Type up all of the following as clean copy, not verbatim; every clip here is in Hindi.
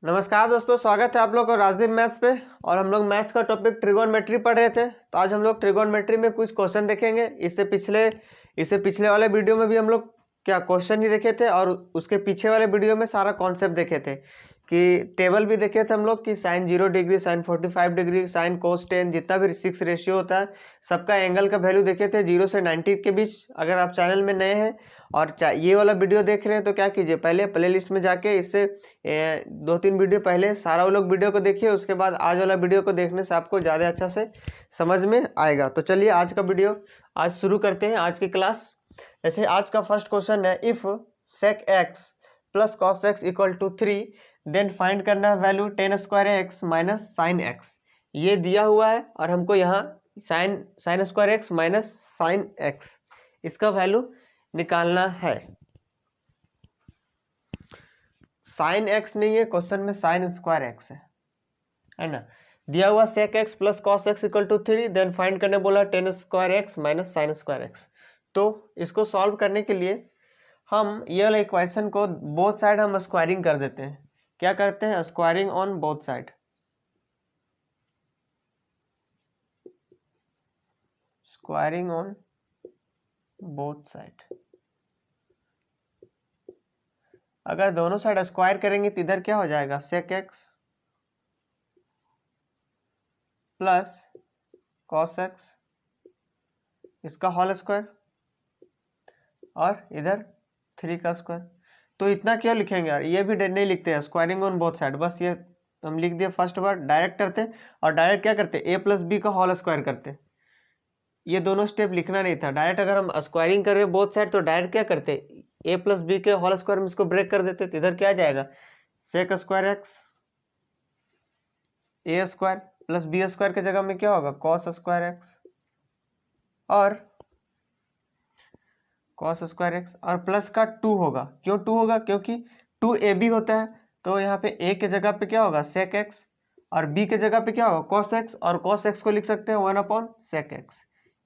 नमस्कार दोस्तों, स्वागत है आप लोग को राजदीप मैथ्स पे। और हम लोग मैथ्स का टॉपिक ट्रिगोनमेट्री पढ़ रहे थे। तो आज हम लोग ट्रिगोनमेट्री में कुछ क्वेश्चन देखेंगे। इससे पिछले वाले वीडियो में भी हम लोग क्या क्वेश्चन ही देखे थे, और उसके पीछे वाले वीडियो में सारा कॉन्सेप्ट देखे थे कि टेबल भी देखे थे हम लोग कि sine 0 degree, sine 45 degree, sine cos 10, जितना भी 6 रेशियो होता है सबका एंगल का वैल्यू देखे थे 0 से 90 के बीच। अगर आप चैनल में नए हैं और ये वाला वीडियो देख रहे हैं तो क्या कीजिए, पहले प्ले लिस्ट में जाके इससे 2-3 वीडियो पहले सारा वो लोग वीडियो को देखिए, उसके बाद आज वाला वीडियो को देखने से आपको ज़्यादा अच्छा से समझ में आएगा। तो चलिए आज का वीडियो आज शुरू करते हैं, आज की क्लास। जैसे आज का फर्स्ट क्वेश्चन है, if sec x plus cos x equal to 3 then find करना है value tan square x minus sine x. ये दिया हुआ है और हमको यहाँ sine square x minus sine x इसका वैल्यू निकालना है। साइन एक्स नहीं है क्वेश्चन में, साइन स्क्वायर एक्स है ना। दिया हुआ sec x plus cos x equal to 3 then find करने बोला tan square x minus sine square x. तो इसको सॉल्व करने के लिए हम ये वाला इक्वेशन को बोथ साइड हम स्क्वायरिंग कर देते हैं। क्या करते हैं? Squaring on both side. Squaring on both side. अगर दोनों साइड स्क्वायर करेंगे तो इधर क्या हो जाएगा, sec x plus cos x इसका होल स्क्वायर और इधर 3 का स्क्वायर। तो इतना क्यों लिखेंगे यार, ये भी नहीं लिखते हैं स्क्वायरिंग ऑन बोथ साइड, बस ये हम लिख दिए फर्स्ट वर्ड, डायरेक्ट करते और डायरेक्ट क्या करते, ए प्लस बी का होल स्क्वायर करते। ये दोनों स्टेप लिखना नहीं था, डायरेक्ट अगर हम स्क्वायरिंग कर रहे हैं बोथ साइड तो डायरेक्ट क्या करते, ए प्लस बी के होल स्क्वायर में इसको ब्रेक कर देते। तो इधर क्या आ जाएगा, सेक स्क्वायर एक्स ए स्क्वायर प्लस बी स्क्वायर के जगह में क्या होगा, कॉस स्क्वायर एक्स और कॉस स्क्वायर एक्स और प्लस का 2 होगा। क्यों 2 होगा, क्योंकि 2 ए बी होता है। तो यहाँ पे ए के जगह पे क्या होगा, सेक एक्स और बी के जगह पे क्या होगा, कॉस एक्स, और कॉस एक्स को लिख सकते हैं 1 अपॉन सेक एक्स।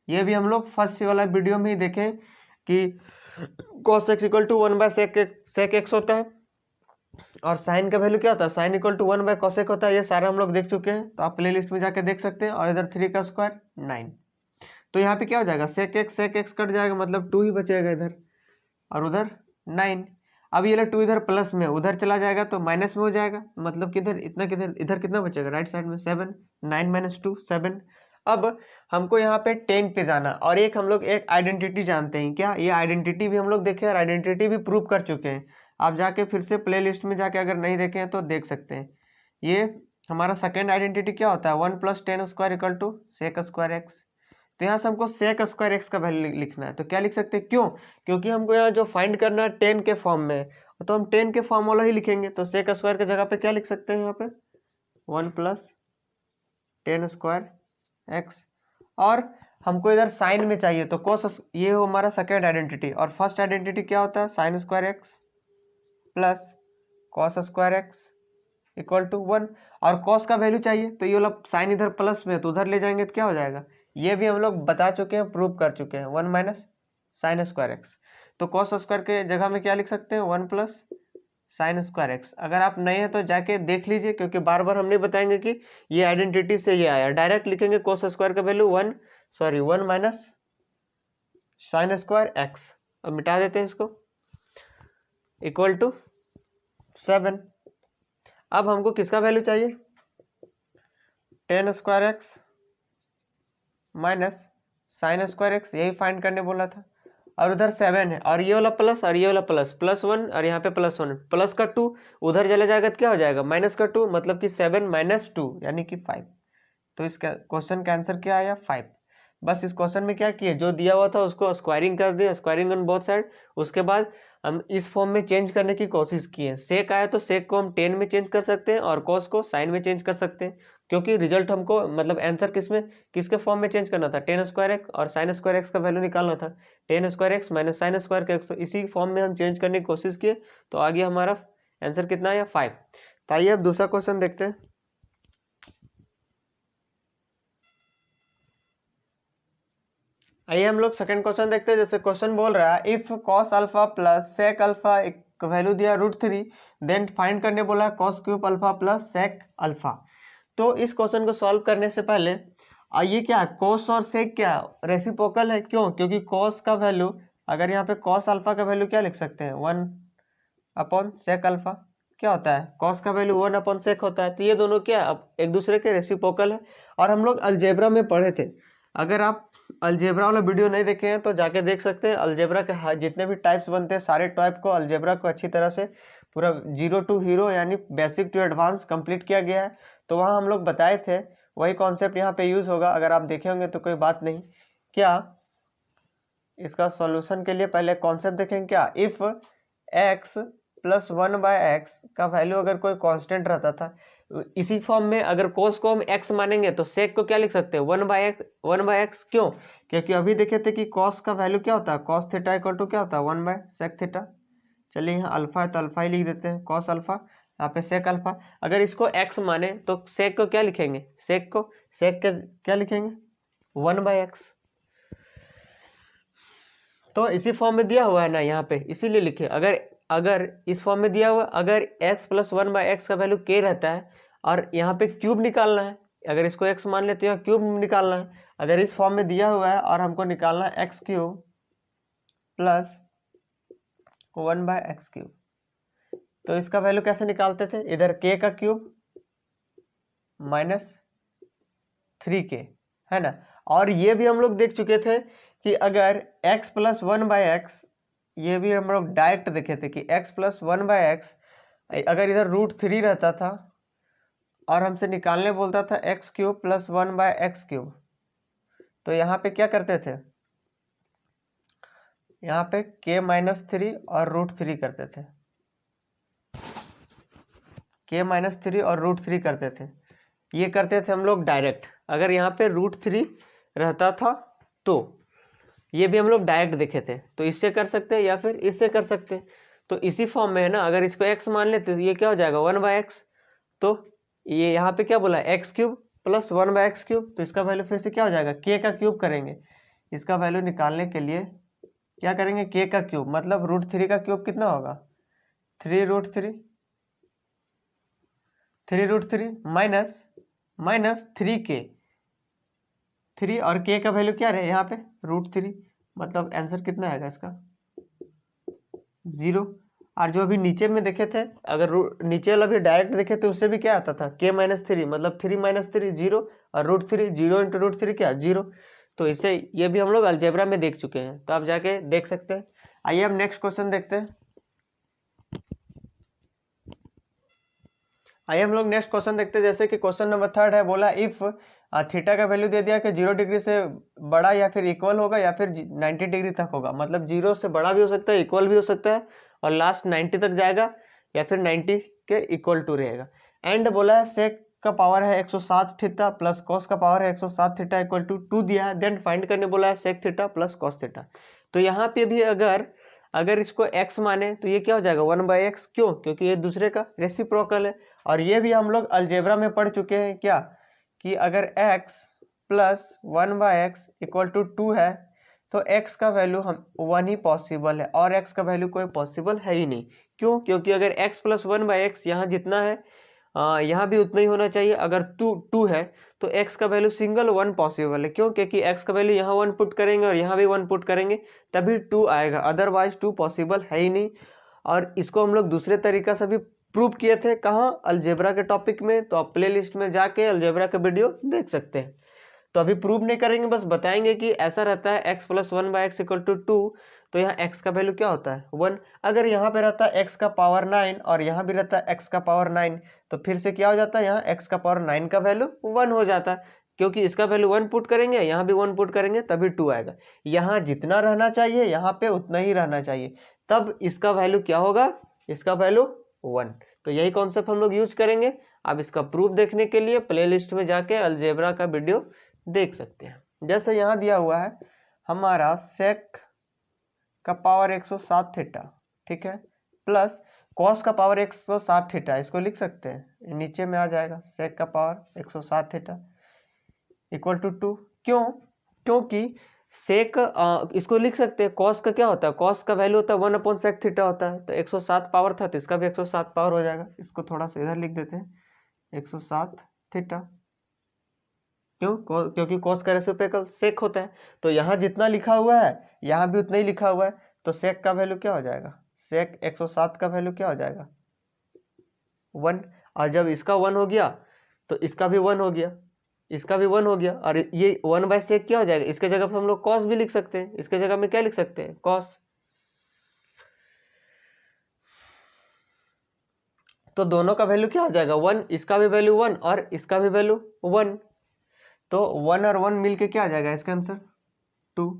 ये भी हम लोग फर्स्ट वाला वीडियो में ही देखें कि कॉस एक्स इक्वल टू 1/सेक एक्स होता है और साइन का वैल्यू क्या होता है, साइन इक्वल टू 1/कॉसेक होता है। ये सारा हम लोग देख चुके हैं, तो आप प्ले लिस्ट में जाके देख सकते हैं। और इधर 3 का स्क्वायर 9। तो यहाँ पे क्या हो जाएगा, सेक एक्स कट जाएगा, मतलब 2 ही बचेगा इधर और उधर 9। अब ये 2 इधर प्लस में उधर चला जाएगा तो माइनस में हो जाएगा, मतलब किधर इतना, किधर इधर कितना बचेगा, राइट साइड में 7, 9 माइनस 2 7। अब हमको यहाँ पे 10 पे जाना, और एक हम लोग एक आइडेंटिटी जानते हैं। क्या ये आइडेंटिटी भी हम लोग देखे और आइडेंटिटी भी प्रूव कर चुके हैं। आप जाके फिर से प्ले लिस्ट में जाके अगर नहीं देखे हैं तो देख सकते हैं। ये हमारा सेकेंड आइडेंटिटी क्या होता है, 1 + 10 square equal to sec square x. तो यहाँ से हमको सेक स्क्वायर एक्स का वैल्यू लिखना है। तो क्या लिख सकते हैं, क्यों, क्योंकि हमको यहाँ जो फाइंड करना है 10 के फॉर्म में, तो हम 10 के फॉर्म वाला ही लिखेंगे। तो सेक स्क्वायर की जगह पे क्या लिख सकते हैं, यहाँ पे 1 + 10 स्क्वायर एक्स। और हमको इधर साइन में चाहिए तो कोस, ये हो हमारा सेकेंड आइडेंटिटी। और फर्स्ट आइडेंटिटी क्या होता है, sine square x plus cos square x equal to 1। और कॉस का वैल्यू चाहिए तो ये वाला साइन इधर प्लस में, तो उधर ले जाएंगे तो क्या हो जाएगा, ये भी हम लोग बता चुके हैं, प्रूव कर चुके हैं, 1 - साइन स्क्वायर एक्स। तो कॉस स्क्वायर के जगह में क्या लिख सकते हैं, 1 + साइन स्क्वायर एक्स। अगर आप नए हैं तो जाके देख लीजिए, क्योंकि बार बार हम नहीं बताएंगे कि ये आइडेंटिटी से ये आया। डायरेक्ट लिखेंगे कॉस स्क्वायर का वैल्यू 1 - साइन स्क्वायर एक्स। अब मिटा देते हैं इसको, इक्वल टू 7। अब हमको किसका वैल्यू चाहिए, 10 square x minus sine square x, यही फाइंड करने बोला था। और उधर 7 है, और ये वाला प्लस और ये वाला प्लस, +1 और यहाँ पे +1, प्लस का 2 उधर चला जाएगा तो क्या हो जाएगा, माइनस का 2, मतलब कि 7 - 2 यानी कि 5। तो इस क्वेश्चन का आंसर क्या आया, 5। बस इस क्वेश्चन में क्या किए, जो दिया हुआ था उसको स्क्वायरिंग कर दिया, स्क्वायरिंग ऑन बोथ साइड। उसके बाद हम इस फॉर्म में चेंज करने की कोशिश किए। सेक आया तो सेक को हम 10 में चेंज कर सकते हैं और कॉस को साइन में चेंज कर सकते हैं, क्योंकि रिजल्ट हमको मतलब आंसर किसके फॉर्म में चेंज करना था, 10 स्क्वायर एक्स और साइन स्क्वायर एक्स का वैल्यू निकालना था, 10 square x minus sine square x. तो इसी फॉर्म में हम चेंज करने की कोशिश किए, तो आगे हमारा आंसर कितना आया, 5। तो आइए अब दूसरा क्वेश्चन देखते हैं। आइए हम लोग सेकंड क्वेश्चन देखते हैं। जैसे क्वेश्चन बोल रहा है, if cos alpha plus sec alpha का वैल्यू दिया √3, देन फाइंड करने बोला cos cube alpha plus sec alpha. तो इस क्वेश्चन को सॉल्व करने से पहले ये क्या कॉस और सेक क्या रेसिप्रोकल है, क्यों? क्योंकि कॉस का वैल्यू, अगर यहाँ पे कॉस अल्फा का वैल्यू क्या लिख सकते हैं 1 सेक अल्फा, क्या होता है कॉस का वैल्यू 1 सेक होता है। तो ये दोनों क्या अब एक दूसरे के रेसिप्रोकल है। और हम लोग अलजेब्रा में पढ़े थे, अगर आप अलजेब्रा वाला वीडियो नहीं देखे हैं तो जाके देख सकते हैं। अलजेब्रा के जितने भी टाइप्स बनते हैं सारे टाइप को अलजेब्रा को अच्छी तरह से पूरा 0 to हीरो यानी बेसिक टू एडवांस कंप्लीट किया गया है। तो वहाँ हम लोग बताए थे, वही कॉन्सेप्ट यहाँ पे यूज होगा। अगर आप देखे होंगे तो कोई बात नहीं। क्या इसका सॉल्यूशन के लिए पहले कॉन्सेप्ट देखेंगे। क्या इफ x प्लस 1/x का वैल्यू अगर कोई कांस्टेंट रहता था, इसी फॉर्म में अगर कोस को हम x मानेंगे तो सेक को क्या लिख सकते हैं 1/x। क्यों? क्योंकि अभी देखे थे कि कॉस का वैल्यू क्या होता है, कॉस थीटा इक्वल टू क्या होता है 1/sec थीटा। चलिए यहाँ अल्फा है तो अल्फा ही लिख देते हैं, कॉस अल्फा, यहाँ पे सेक अल्फा। अगर इसको x माने तो सेक को क्या लिखेंगे, सेक के क्या लिखेंगे 1/x। तो इसी फॉर्म में दिया हुआ है ना यहाँ पे, इसीलिए लिखे। अगर इस फॉर्म में दिया हुआ, अगर x प्लस 1/x का वैल्यू k रहता है और यहाँ पे क्यूब निकालना है, अगर इसको x मान लेते हैं क्यूब निकालना है। अगर इस फॉर्म में दिया हुआ है और हमको निकालना है x³ प्लस 1/x³, तो इसका वैल्यू कैसे निकालते थे, इधर k का क्यूब माइनस 3k, है ना। और ये भी हम लोग देख चुके थे कि अगर x प्लस 1/x, ये भी हम लोग डायरेक्ट देखे थे कि x प्लस 1/x अगर इधर √3 रहता था और हमसे निकालने बोलता था x³ प्लस 1/x³, तो यहाँ पे क्या करते थे, यहाँ पे k माइनस 3 और √3 करते थे, k माइनस 3 और √3 करते थे। ये करते थे हम लोग डायरेक्ट। अगर यहाँ पे √3 रहता था तो ये भी हम लोग डायरेक्ट देखे थे, तो इससे कर सकते हैं या फिर इससे कर सकते हैं। तो इसी फॉर्म में है ना, अगर इसको x मान लेते तो ये क्या हो जाएगा 1/x। तो ये यहाँ पे क्या बोला x³ प्लस 1/x³, तो इसका वैल्यू फिर से क्या हो जाएगा k का क्यूब करेंगे। इसका वैल्यू निकालने के लिए क्या करेंगे k का क्यूब, मतलब √3 का क्यूब कितना होगा 3√3 माइनस 3k, 3 और k का वैल्यू क्या रहे यहाँ पे √3, मतलब आंसर कितना आएगा इसका 0। और जो अभी नीचे में देखे थे, अगर नीचे वाला भी डायरेक्ट देखे थे उससे भी क्या आता था k माइनस 3, मतलब 3 माइनस 3 0 और √3 0 इंटू √3 क्या 0। तो इससे ये भी हम लोग अलजेब्रा में देख चुके हैं, तो आप जाके देख सकते हैं। आइए हम नेक्स्ट क्वेश्चन देखते हैं। आइए हम लोग नेक्स्ट क्वेश्चन देखते हैं। जैसे कि क्वेश्चन नंबर 3 है, बोला इफ थीटा का वैल्यू दे दिया कि 0 डिग्री से बड़ा या फिर इक्वल होगा या फिर 90 डिग्री तक होगा, मतलब 0 से बड़ा भी हो सकता है, इक्वल भी हो सकता है, और लास्ट 90 तक जाएगा या फिर 90 के इक्वल टू रहेगा। एंड बोला है सेक का पावर है 107 थीटा प्लस कॉस का पावर है 107 थीटा इक्वल टू 2 दिया है। देन फाइंड करने बोला है sec theta plus cos theta. तो यहाँ पे भी अगर इसको x माने तो ये क्या हो जाएगा 1/x। क्यों? क्योंकि ये दूसरे का रेसिप्रोकल है। और ये भी हम लोग अलजेब्रा में पढ़ चुके हैं क्या, कि अगर x plus 1/x equal to 2 है तो x का वैल्यू 1 ही पॉसिबल है, और x का वैल्यू कोई पॉसिबल है ही नहीं। क्यों? क्योंकि अगर x प्लस 1/x यहाँ जितना है यहाँ भी उतना ही होना चाहिए। अगर 2 है तो x का वैल्यू सिंगल 1 पॉसिबल है। क्यों? क्योंकि x का वैल्यू यहाँ 1 पुट करेंगे और यहाँ भी 1 पुट करेंगे तभी 2 आएगा, अदरवाइज 2 पॉसिबल है ही नहीं। और इसको हम लोग दूसरे तरीका से भी प्रूव किए थे, कहाँ अलजेब्रा के टॉपिक में, तो आप प्ले लिस्ट में जाके अलजेब्रा का वीडियो देख सकते हैं। तो अभी प्रूव नहीं करेंगे, बस बताएंगे कि ऐसा रहता है x plus 1/x equal to 2, तो यहाँ x का वैल्यू क्या होता है 1। अगर यहाँ पे रहता है x का पावर 9 और यहाँ भी रहता है x का पावर 9, तो फिर से क्या हो जाता है यहाँ x का पावर 9 का वैल्यू 1 हो जाता है, क्योंकि इसका वैल्यू 1 पुट करेंगे, यहाँ भी 1 पुट करेंगे तभी 2 आएगा। यहाँ जितना रहना चाहिए यहाँ पे उतना ही रहना चाहिए, तब इसका वैल्यू क्या होगा, इसका वैल्यू 1। तो यही कॉन्सेप्ट हम लोग यूज करेंगे। अब इसका प्रूफ देखने के लिए प्ले लिस्ट में जाके अलजेब्रा का वीडियो देख सकते हैं। जैसे यहाँ दिया हुआ है हमारा सेक का पावर 107 थीटा, ठीक है, प्लस कॉस का पावर 107 थीटा, इसको लिख सकते हैं, नीचे में आ जाएगा सेक का पावर 107 थीटा इक्वल टू 2। क्यों? क्योंकि सेक इसको लिख सकते हैं, कॉस का क्या होता है, कॉस का वैल्यू होता है 1 अपॉन सेक थीटा होता है, तो 107 पावर था तो इसका भी 107 पावर हो जाएगा। इसको थोड़ा सा इधर लिख देते हैं 107 थीटा, क्यों, क्योंकि कॉस का रेसिप्रोकल सेक होता है, तो यहाँ जितना लिखा हुआ है यहाँ भी उतना ही लिखा हुआ है, तो सेक का वैल्यू क्या हो जाएगा, सेक 107 का वैल्यू क्या हो जाएगा 1, और जब इसका 1 हो गया तो इसका भी 1 हो गया, इसका भी 1 हो गया, और ये 1/सेक क्या हो जाएगा, इसके जगह पर हम लोग कॉस भी लिख सकते हैं, इसके जगह में क्या लिख सकते हैं कॉस। तो दोनों का वैल्यू क्या हो जाएगा 1, इसका भी वैल्यू 1 और इसका भी वैल्यू 1, तो 1 और 1 मिलके क्या आ जाएगा इसका आंसर 2।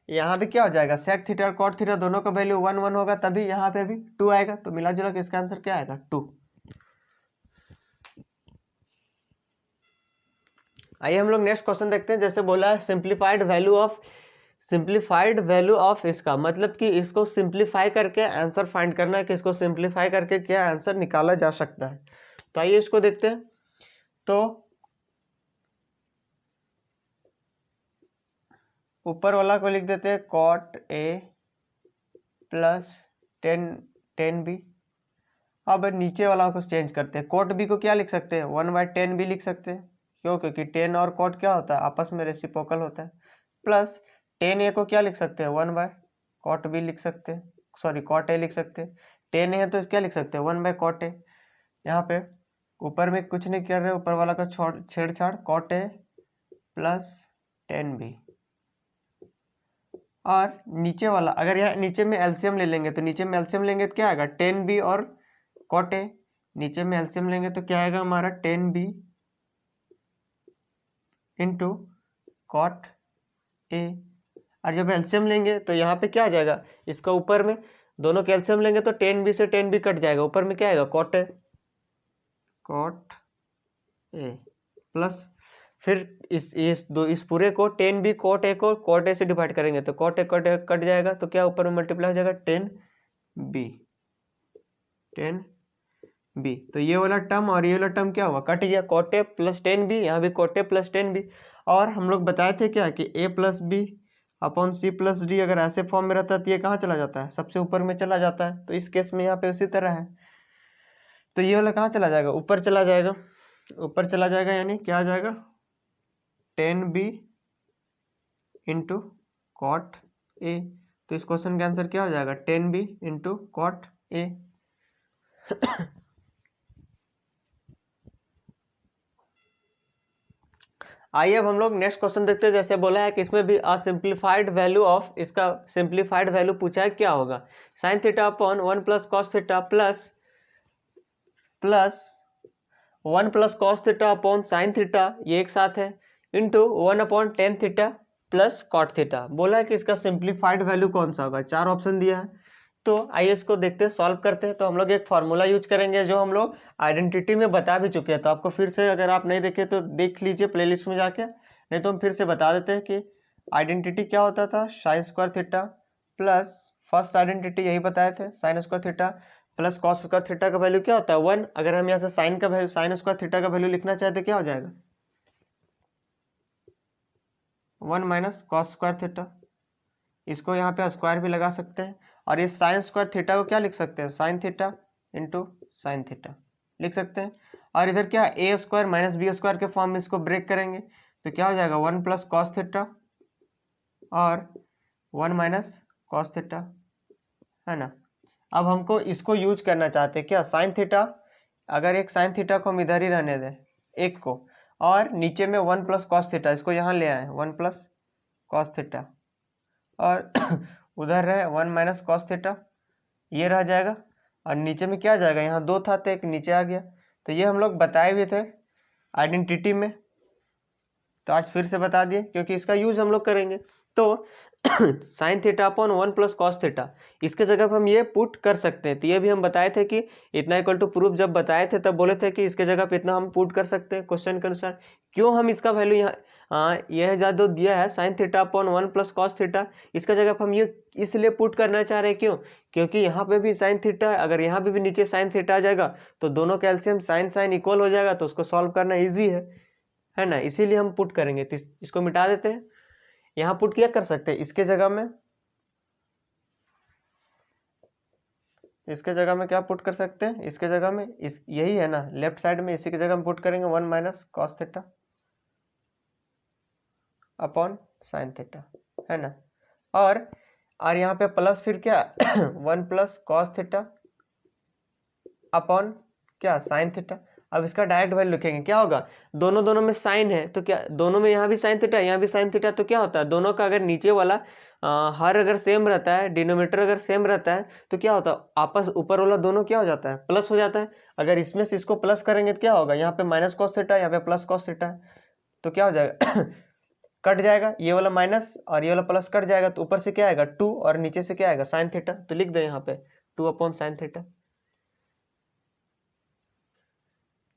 यहाँ भी क्या हो जाएगा, सेक थीटा और कॉट थीटा दोनों का वैल्यू 1 1 होगा, तभी यहाँ पे भी 2 आएगा, तो मिला जुला के इसका आंसर क्या आएगा 2। आइए हम लोग नेक्स्ट क्वेश्चन देखते हैं। जैसे बोला है सिंप्लीफाइड वैल्यू ऑफ इसका मतलब कि इसको सिंप्लीफाई करके आंसर फाइंड करना है कि इसको सिंप्लीफाई करके क्या आंसर निकाला जा सकता है। तो आइए इसको देखते हैं। तो ऊपर वाला को लिख देते हैं कॉट ए प्लस 10 बी। अब नीचे वाला को चेंज करते हैं, कॉट बी को क्या लिख सकते हैं 1/10 भी लिख सकते हैं, क्यों, क्योंकि 10 और कॉट क्या होता है आपस में रेसिप्रोकल होता है, प्लस 10 ए को क्या लिख सकते हैं 1/कॉट बी लिख सकते हैं, सॉरी कॉट ए लिख सकते हैं, 10 ए है तो क्या लिख सकते हैं 1/कॉट ए। यहाँ पे ऊपर में कुछ नहीं कर रहे, ऊपर वाला का छेड़छाड़, कॉट ए प्लस 10 बी, और नीचे वाला अगर यहाँ नीचे में एलसीएम ले लेंगे तो नीचे में एलसीएम लेंगे तो क्या आएगा 10 बी और कॉट ए, नीचे में एलसीएम लेंगे तो क्या आएगा हमारा 10 बी इंटू कॉट ए, और जब एलसीएम लेंगे तो यहाँ पे क्या आ जाएगा, इसका ऊपर में दोनों के एलसीएम लेंगे तो 10 बी से 10 बी कट जाएगा, ऊपर में क्या आएगा कॉट ए प्लस फिर इस पूरे को 10 बी कॉट ए को कॉट ए से डिवाइड करेंगे तो कॉट ए कट जाएगा, तो क्या ऊपर में मल्टीप्लाई हो जाएगा 10 बी। तो ये वाला टर्म और ये वाला टर्म क्या हुआ कट गया, कॉट ए प्लस 10 बी, यहाँ भी कॉट ए प्लस 10 बी। और हम लोग बताए थे क्या कि a plus b upon c plus d अगर ऐसे फॉर्म में रहता है तो ये कहाँ चला जाता है, सबसे ऊपर में चला जाता है, तो इस केस में यहाँ पे उसी तरह है, तो ये वाला कहाँ चला जाएगा ऊपर चला जाएगा, ऊपर चला जाएगा, यानी क्या आ जाएगा 10 बी इंटू कॉट ए। तो इस क्वेश्चन का आंसर क्या हो जाएगा 10 बी इंटू कॉट ए। आइए अब हम लोग नेक्स्ट क्वेश्चन देखते हैं। जैसे बोला है कि इसमें भी सिंप्लीफाइड वैल्यू ऑफ, इसका सिंप्लीफाइड वैल्यू पूछा है क्या होगा, sine theta upon 1 plus cos theta plus 1 plus cos theta upon sine theta, ये एक साथ है, into 1/10 theta plus cot theta. बोला है कि इसका सिंप्लीफाइड वैल्यू कौन सा होगा, 4 ऑप्शन दिया है। तो आइए इसको देखते हैं, सॉल्व करते हैं। तो हम लोग एक फार्मूला यूज करेंगे जो हम लोग आइडेंटिटी में बता भी चुके हैं, तो आपको फिर से अगर आप नहीं देखे तो देख लीजिए प्लेलिस्ट में जाके, नहीं तो हम फिर से बता देते हैं कि आइडेंटिटी क्या होता था, sign square theta plus first identity यही बताए थे, sign square theta plus cos square theta का वैल्यू क्या होता है 1। अगर हम यहाँ से साइन का वैल्यू, साइन स्क्वायर थीटा का वैल्यू लिखना चाहते तो क्या हो जाएगा 1 माइनस कॉस स्क्वायर थीटा, इसको यहाँ पे स्क्वायर भी लगा सकते हैं, और ये साइन स्क्वायर थीटा को क्या लिख सकते हैं sine theta into sine theta लिख सकते हैं, और इधर क्या ए स्क्वायर माइनस बी स्क्वायर के फॉर्म में इसको ब्रेक करेंगे तो क्या हो जाएगा 1 प्लस कॉस थीटा और 1 माइनस कॉस थीटा, है ना। अब हमको इसको यूज करना चाहते हैं क्या साइन थीटा, अगर एक साइन थीटा को हम इधर ही रहने दें एक को, और नीचे में 1 प्लस कॉस थीटा, इसको यहाँ ले आए 1 प्लस कॉस थीटा, और उधर रहे 1 माइनस कॉस थीटा, ये रह जाएगा, और नीचे में क्या आ जाएगा, यहाँ 2 था तो एक नीचे आ गया। तो ये हम लोग बताए भी थे आइडेंटिटी में, तो आज फिर से बता दिए क्योंकि इसका यूज हम लोग करेंगे। तो sign theta upon 1 plus cos theta, इसके जगह पर हम ये पुट कर सकते हैं। तो ये भी हम बताए थे कि इतना इक्वल टू प्रूफ जब बताए थे तब बोले थे कि इसके जगह पे इतना हम पुट कर सकते हैं क्वेश्चन के अनुसार। क्यों हम इसका वैल्यू यहाँ यह जो दिया है sign theta upon 1 plus cos theta, इसका जगह पर हम ये इसलिए पुट करना चाह रहे हैं। क्यों? क्योंकि यहाँ पे भी साइन थीटा है, अगर यहाँ पे भी नीचे साइन थीटा आ जाएगा तो दोनों का एलसीएम साइन साइन इक्वल हो जाएगा, तो उसको सॉल्व करना ईजी है ना, इसीलिए हम पुट करेंगे। तो इसको मिटा देते हैं, यहाँ पुट क्या कर सकते हैं, इसके जगह में क्या पुट कर सकते हैं, इसके जगह में यही है ना लेफ्ट साइड में, इसी की जगह में पुट करेंगे 1 minus cos theta upon sine theta, है ना। और यहाँ पे प्लस फिर क्या 1 प्लस कॉस थीटा अपॉन क्या साइन थीटा। अब इसका डायरेक्ट वैल्यू लिखेंगे, क्या होगा, दोनों में साइन है तो क्या, दोनों में यहाँ भी साइन थीटा यहाँ भी साइन थीटा, तो क्या होता है दोनों का अगर नीचे वाला हर अगर सेम रहता है, डिनोमिनेटर अगर सेम रहता है तो क्या होता है आपस ऊपर वाला दोनों क्या हो जाता है प्लस हो जाता है। अगर इसमें से इसको प्लस करेंगे तो क्या होगा, यहाँ पे माइनस कॉस थीटा यहाँ पे प्लस कॉस थीटा है, तो क्या हो जाएगा कट जाएगा, ये वाला माइनस और ये वाला प्लस कट जाएगा, तो ऊपर से क्या आएगा 2 और नीचे से क्या आएगा साइन थीटा। तो लिख दे यहाँ पे 2 अपॉन साइन थीटा,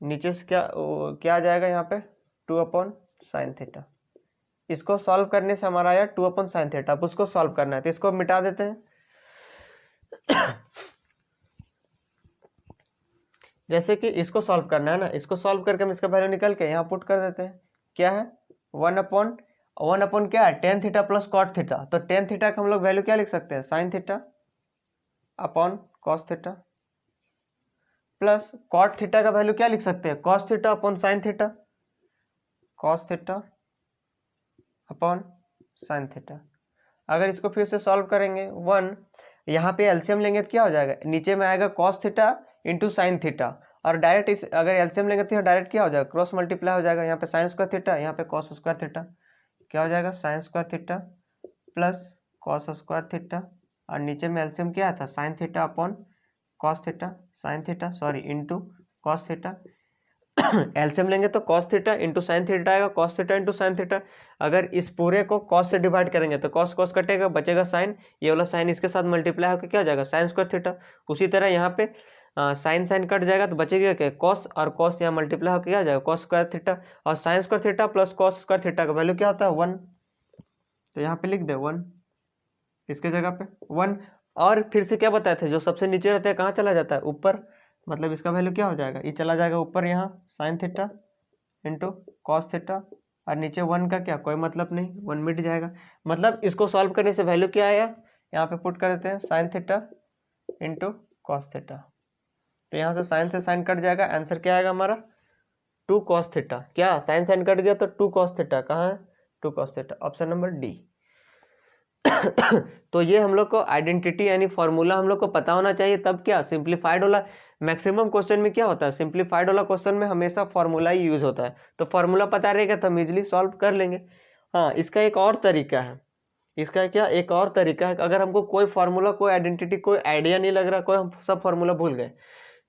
नीचे से क्या आ जाएगा यहाँ पे 2 अपॉन साइन थीटा। इसको सॉल्व करने से हमारा आया 2 अपॉन साइन थीटा। अब उसको सॉल्व करना है तो इसको मिटा देते हैं। जैसे कि इसको सॉल्व करना है ना, इसको सॉल्व करके हम इसका वैल्यू निकल के यहाँ पुट कर देते हैं। क्या है 1 अपॉन क्या है tan theta plus cot theta. तो टेन थीटा का हम लोग वैल्यू क्या लिख सकते हैं, sine theta upon cos theta, plus cot theta का वैल्यू क्या लिख सकते हैं, cos theta upon sine theta, cos theta upon sine theta. अगर इसको फिर से सॉल्व करेंगे 1, यहाँ पे एलसीएम लेंगे तो क्या हो जाएगा, नीचे में आएगा cos theta into sine theta, और डायरेक्ट इस अगर एलसीएम लेंगे तो डायरेक्ट क्या हो जाएगा क्रॉस मल्टीप्लाई हो जाएगा, यहाँ पे साइन स्क्वायर थीटा यहाँ पे कॉस स्क्वायर थीटा, क्या हो जाएगा sine square theta plus cos square theta, और नीचे में एलसीएम क्या था sine theta upon cos theta, sine theta sorry into cos theta. LCM लेंगे तो cos theta into sine theta आएगा, cos theta into sine theta. अगर इस पूरे को कॉस से डिवाइड करेंगे तो कॉस कॉस कटेगा, बचेगा साइन, ये वाला साइन इसके साथ मल्टीप्लाई होकर क्या हो जाएगा साइन स्क्वायर थीटा। उसी तरह यहाँ पे साइन साइन कट जाएगा तो बचेगा क्या कॉस, और कॉस यहाँ मल्टीप्लाई होकर क्या हो जाएगा कॉस स्क्वायर थीटा, और sign square theta plus cos square theta का वैल्यू क्या होता है 1। तो यहाँ पे लिख दे 1, इसके जगह पे 1। और फिर से क्या बताए थे, जो सबसे नीचे रहता है कहाँ चला जाता है ऊपर, मतलब इसका वैल्यू क्या हो जाएगा, ये चला जाएगा ऊपर यहाँ sine theta into cos theta, और नीचे 1 का क्या कोई मतलब नहीं, 1 मिट जाएगा। मतलब इसको सॉल्व करने से वैल्यू क्या आया, यहाँ पे पुट कर देते हैं sine theta into cos theta. तो यहाँ से साइन कट जाएगा, आंसर क्या आएगा हमारा 2 कॉस थीटा। क्या साइन साइन कट गया तो 2 कॉस थीटा, कहाँ है 2 cos theta, option number D. तो ये हम लोग को आइडेंटिटी यानी फॉर्मूला हम लोग को पता होना चाहिए, तब क्या सिंप्लीफाइड वाला मैक्सिमम क्वेश्चन में क्या होता है, सिंप्लीफाइड वाला क्वेश्चन में हमेशा फॉर्मूला ही यूज होता है। तो फॉर्मूला पता रहेगा तो हम इजिली सॉल्व कर लेंगे। हाँ, इसका एक और तरीका है, इसका क्या एक और तरीका है, अगर हमको कोई फॉर्मूला कोई आइडेंटिटी कोई आइडिया नहीं लग रहा, कोई हम सब फॉर्मूला भूल गए,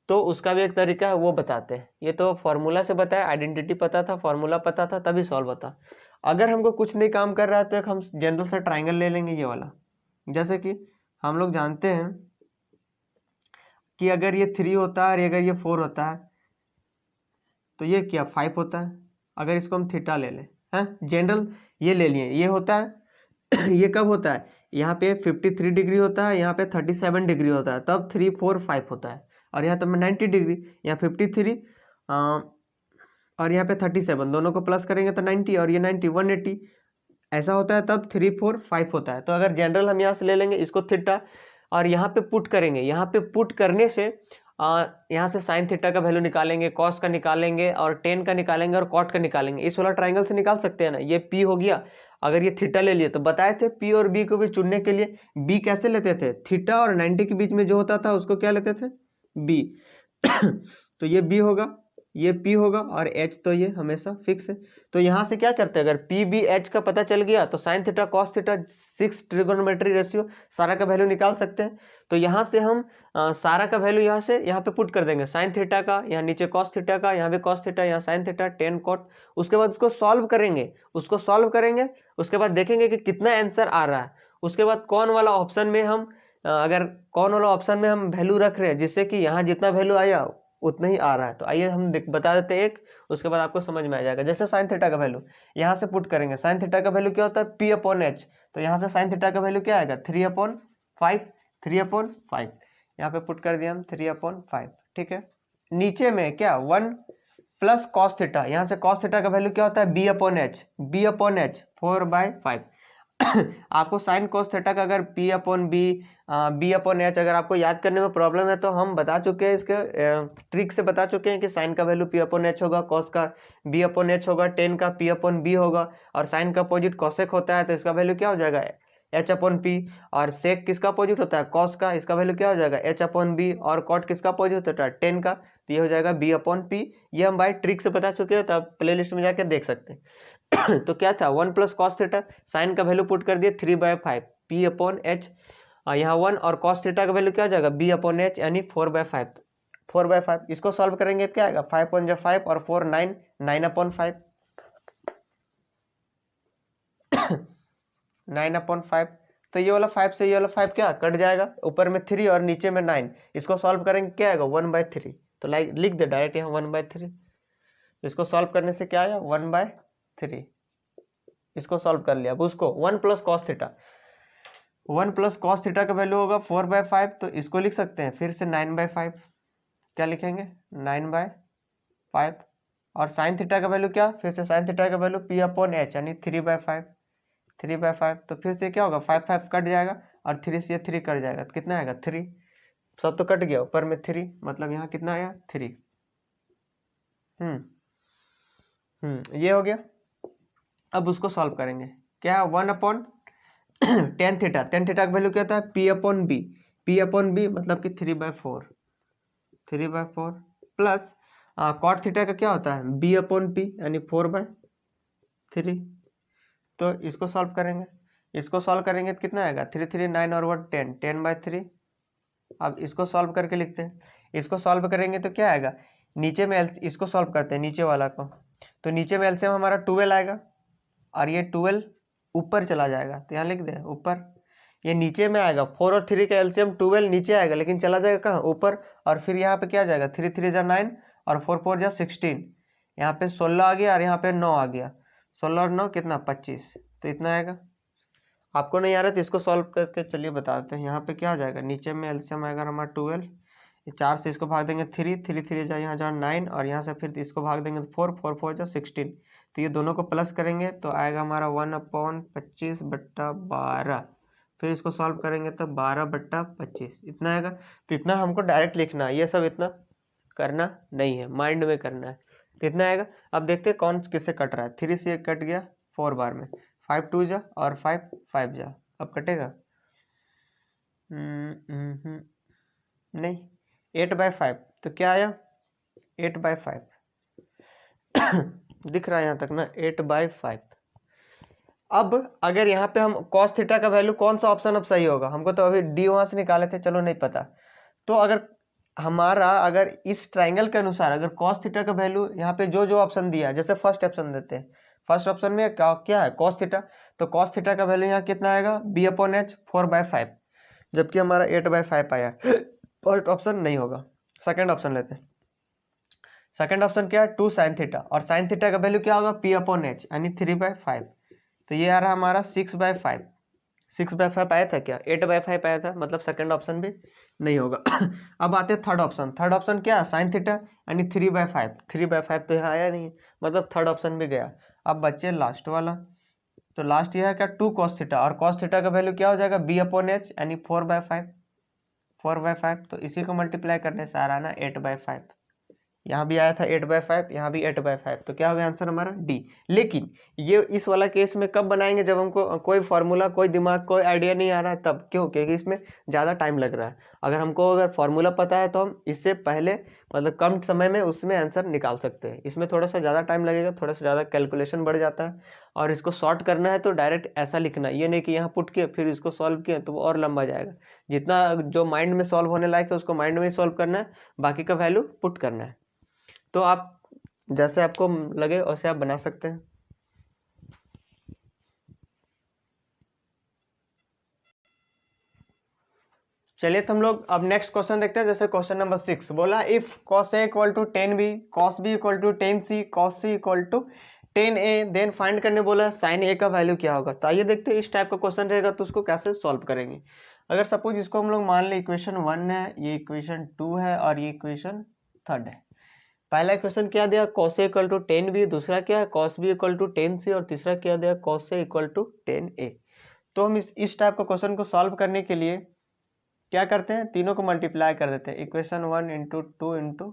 तो उसका भी एक तरीका है, वो बताते हैं। ये तो फॉर्मूला से बताया, आइडेंटिटी पता था, फॉर्मूला पता था, तभी सॉल्व होता। अगर हमको कुछ नहीं काम कर रहा है तो एक हम जनरल सा ट्राइंगल ले लेंगे ये वाला। जैसे कि हम लोग जानते हैं कि अगर ये 3 होता है और अगर ये 4 होता है तो ये क्या 5 होता है। अगर इसको हम थीटा ले लें, हैं जनरल ये ले लिए, ये होता है ये कब होता है, यहाँ पे 53 डिग्री होता है, यहाँ पे 37 डिग्री होता है, तब 3 4 5 होता है। और यहाँ तब 90 डिग्री, यहाँ 53 और यहाँ पे 37, दोनों को प्लस करेंगे तो 90, और ये 90 180 ऐसा होता है, तब 3 4 5 होता है। तो अगर जनरल हम यहाँ से ले लेंगे इसको थीटा, और यहाँ पे पुट करेंगे, यहाँ पे पुट करने से यहाँ से साइन थीटा का वैल्यू निकालेंगे, कॉस का निकालेंगे, और टेन का निकालेंगे, और कॉट का निकालेंगे। इस वाला ट्राइंगल से निकाल सकते हैं ना, ये पी हो गया। अगर ये थीटा ले लिए तो बताए थे पी और बी को भी चुनने के लिए बी कैसे लेते थे, थीटा और 90 के बीच में जो होता था उसको क्या लेते थे बी। तो ये बी होगा, ये P होगा, और H तो ये हमेशा फिक्स है। तो यहाँ से क्या करते हैं, अगर P B H का पता चल गया तो sign theta cos theta 6 trigonometry ratio सारा का वैल्यू निकाल सकते हैं। तो यहाँ से हम सारा का वैल्यू यहाँ से यहाँ पे पुट कर देंगे, साइन थीटा का यहाँ नीचे कॉस थीटा का, यहाँ पे कॉस थीटा, यहाँ साइन थीटा, टेन कॉट। उसके बाद उसको सॉल्व करेंगे, उसके बाद देखेंगे कि कितना आंसर आ रहा है, उसके बाद कौन वाला ऑप्शन में हम अगर कौन वाला ऑप्शन में हम वैल्यू रख रहे हैं जिससे कि यहाँ जितना वैल्यू आया उतना ही आ रहा है। तो आइए हम बता देते हैं एक, उसके बाद आपको समझ में आ जाएगा। जैसे साइन थीटा का वैल्यू यहाँ से पुट करेंगे, साइन थीटा का वैल्यू क्या होता है पी अपॉन एच, तो यहाँ से साइन थीटा का वैल्यू क्या आएगा 3/5, 3/5 यहाँ पे पुट कर दिया हम 3/5, ठीक है। नीचे में क्या 1 प्लस कॉस थीटा, यहाँ से कॉस थीटा का वैल्यू क्या होता है बी अपॉन एच 4/5। आपको साइन कॉस थीटा का अगर बी अपॉन एच अगर आपको याद करने में प्रॉब्लम है तो हम बता चुके हैं, इसके ट्रिक से बता चुके हैं कि साइन का वैल्यू पी अपॉन एच होगा, कॉस का बी अपॉन एच होगा, टेन का पी अपॉन बी होगा, और साइन का अपोजिट कॉसेक होता है तो इसका वैल्यू क्या हो जाएगा एच अपॉन पी, और सेक किसका अपोजिट होता है कॉस का, इसका वैल्यू क्या हो जाएगा एच अपॉन बी, और कॉट किसका अपोजिट होता है टेन का, तो ये हो जाएगा बी अपॉन पी। ये हम भाई ट्रिक से बता चुके हैं, तो आप प्ले लिस्ट में जाके देख सकते हैं। तो क्या था 1 प्लस कॉस थीटा, साइन का वैल्यू पुट कर दिए 3/5 पी अपॉन एच, यहाँ 1 और कॉस थीटा का वैल्यू क्या हो जाएगा बी अपॉन एच यानी 4/5। इसको सॉल्व करेंगे क्या आएगा 5 × 5 और 4 9, 9/5 9/5। तो ये वाला 5 से ये वाला 5 क्या कट जाएगा, ऊपर में 3 और नीचे में 9, इसको सॉल्व करेंगे क्या आएगा 1/3। तो लिख दे डायरेक्ट यहाँ 1/3। इसको सॉल्व करने से क्या आया 1/3, इसको सॉल्व कर लिया। अब उसको 1 प्लस कॉस थीटा का वैल्यू होगा 4/5, तो इसको लिख सकते हैं फिर से 9/5, क्या लिखेंगे 9/5, और साइन थीटा का वैल्यू क्या, फिर से साइन थीटा का वैल्यू पी अपॉन एच यानी 3/5, तो फिर से क्या होगा 5 कट जाएगा और 3 से 3 कट जाएगा, तो कितना आएगा 3, सब तो कट गया, ऊपर में 3, मतलब यहाँ कितना आया 3। ये हो गया। अब उसको सॉल्व करेंगे क्या 1/tan थीटा, tan थीटा का वैल्यू क्या होता है पी अपॉन बी मतलब कि 3/4 प्लस कॉट थीटा का क्या होता है बी अपॉन पी यानी 4/3। तो इसको सॉल्व करेंगे तो कितना आएगा 3 3 9 और 1 10, 10/3। अब इसको सॉल्व करके लिखते हैं, इसको सॉल्व करेंगे तो क्या आएगा नीचे में इसको सॉल्व करते हैं नीचे वाला को, तो नीचे में एलसीएम हमारा 12 आएगा और ये 12 ऊपर चला जाएगा, तो यहाँ लिख दे ऊपर, ये नीचे में आएगा 4 और 3 का एलसीएम 12 नीचे आएगा लेकिन चला जाएगा कहाँ ऊपर, और फिर यहाँ पे क्या आ जाएगा 3 3 जा 9 और 4 4 जा 16, यहाँ पे 16 आ गया और यहाँ पे 9 आ गया, 16 और 9 कितना 25, तो इतना आएगा। आपको नहीं आ रहा तो इसको सॉल्व करके चलिए बताते हैं। यहाँ पे क्या आ जाएगा नीचे में एलसीएम आएगा हमारा 12, 4 से इसको भाग देंगे 3 3 3 जा यहाँ जा 9 और यहाँ से फिर इसको भाग देंगे 4 4 4 जा 16, तो ये दोनों को प्लस करेंगे तो आएगा हमारा 1/25/12, फिर इसको सॉल्व करेंगे तो 12/25 इतना आएगा। तो इतना हमको डायरेक्ट लिखना है, ये सब इतना करना नहीं है, माइंड में करना है, तो इतना आएगा। अब देखते हैं कौन किससे कट रहा है, 3 से कट गया 4 बार में, 5 2 जा और 5 5 जा, अब कटेगा नहीं 8/5, तो क्या आया 8/5 दिख रहा है यहाँ तक ना 8/5। अब अगर यहाँ पे हम cos थीटा का वैल्यू कौन सा ऑप्शन अब सही होगा, हमको तो अभी डी वहां से निकाले थे, चलो नहीं पता, तो अगर इस ट्राइंगल के अनुसार अगर cos थीटा का वैल्यू यहाँ पे जो ऑप्शन दिया है, जैसे फर्स्ट ऑप्शन देते हैं, फर्स्ट ऑप्शन में क्या है cos थीटा, तो cos थीटा का वैल्यू यहाँ कितना आएगा b/h 4/5, जबकि हमारा 8/5 आया, फर्स्ट ऑप्शन नहीं होगा। सेकंड ऑप्शन लेते हैं, सेकंड ऑप्शन क्या है 2 sin थीटा, और sin थीटा का वैल्यू क्या होगा p/h यानी 3/5, तो ये आ रहा हमारा 6/5 आया था क्या 8/5 आया था, मतलब सेकंड ऑप्शन भी नहीं होगा। अब आते हैं थर्ड ऑप्शन क्या sin थीटा यानी 3/5 तो यहाँ आया नहीं, मतलब थर्ड ऑप्शन भी गया। अब बच्चे लास्ट वाला, तो लास्ट यह है क्या 2 cos थीटा, और cos थीटा का वैल्यू क्या हो जाएगा b/h यानी 4/5, तो इसी को मल्टीप्लाई करने से आ रहा है ना 8/5, यहाँ भी आया था 8/5, यहाँ भी 8/5, तो क्या हो गया आंसर हमारा डी। लेकिन ये इस वाला केस में कब बनाएंगे, जब हमको कोई फार्मूला कोई दिमाग कोई आइडिया नहीं आ रहा है तब, क्यों, क्योंकि इसमें ज़्यादा टाइम लग रहा है। अगर फार्मूला पता है तो हम इससे पहले मतलब कम समय में उसमें आंसर निकाल सकते हैं, इसमें थोड़ा सा ज़्यादा टाइम लगेगा, थोड़ा सा ज़्यादा कैलकुलेशन बढ़ जाता है, और इसको शॉर्ट करना है तो डायरेक्ट ऐसा लिखना, ये नहीं कि यहाँ पुट किया फिर इसको सॉल्व किया तो वो और लंबा जाएगा। जितना जो माइंड में सॉल्व होने लायक है उसको माइंड में ही सॉल्व करना है, बाकी का वैल्यू पुट करना है। तो आप जैसे आपको लगे वैसे आप बना सकते हैं। चलिए तो हम लोग अब नेक्स्ट क्वेश्चन देखते हैं। जैसे क्वेश्चन नंबर 6 बोला if cos a equal to 10b, cos b equal to 10c, cos c equal to 10a, then find करने बोला sin a का वैल्यू क्या होगा। तो आइए देखते हैं इस टाइप का क्वेश्चन रहेगा तो उसको कैसे सॉल्व करेंगे। अगर सपोज इसको हम लोग मान लें इक्वेशन 1 है, ये इक्वेशन 2 है और ये इक्वेशन 3 है। पहला इक्वेशन क्या दिया cos a equal to 10b, दूसरा क्या है cos b equal to 10c और तीसरा क्या दिया cos a equal to 10a। तो हम इस टाइप का क्वेश्चन को सॉल्व करने के लिए क्या करते हैं, तीनों को मल्टीप्लाई कर देते हैं। इक्वेशन 1 इंटू 2 इंटू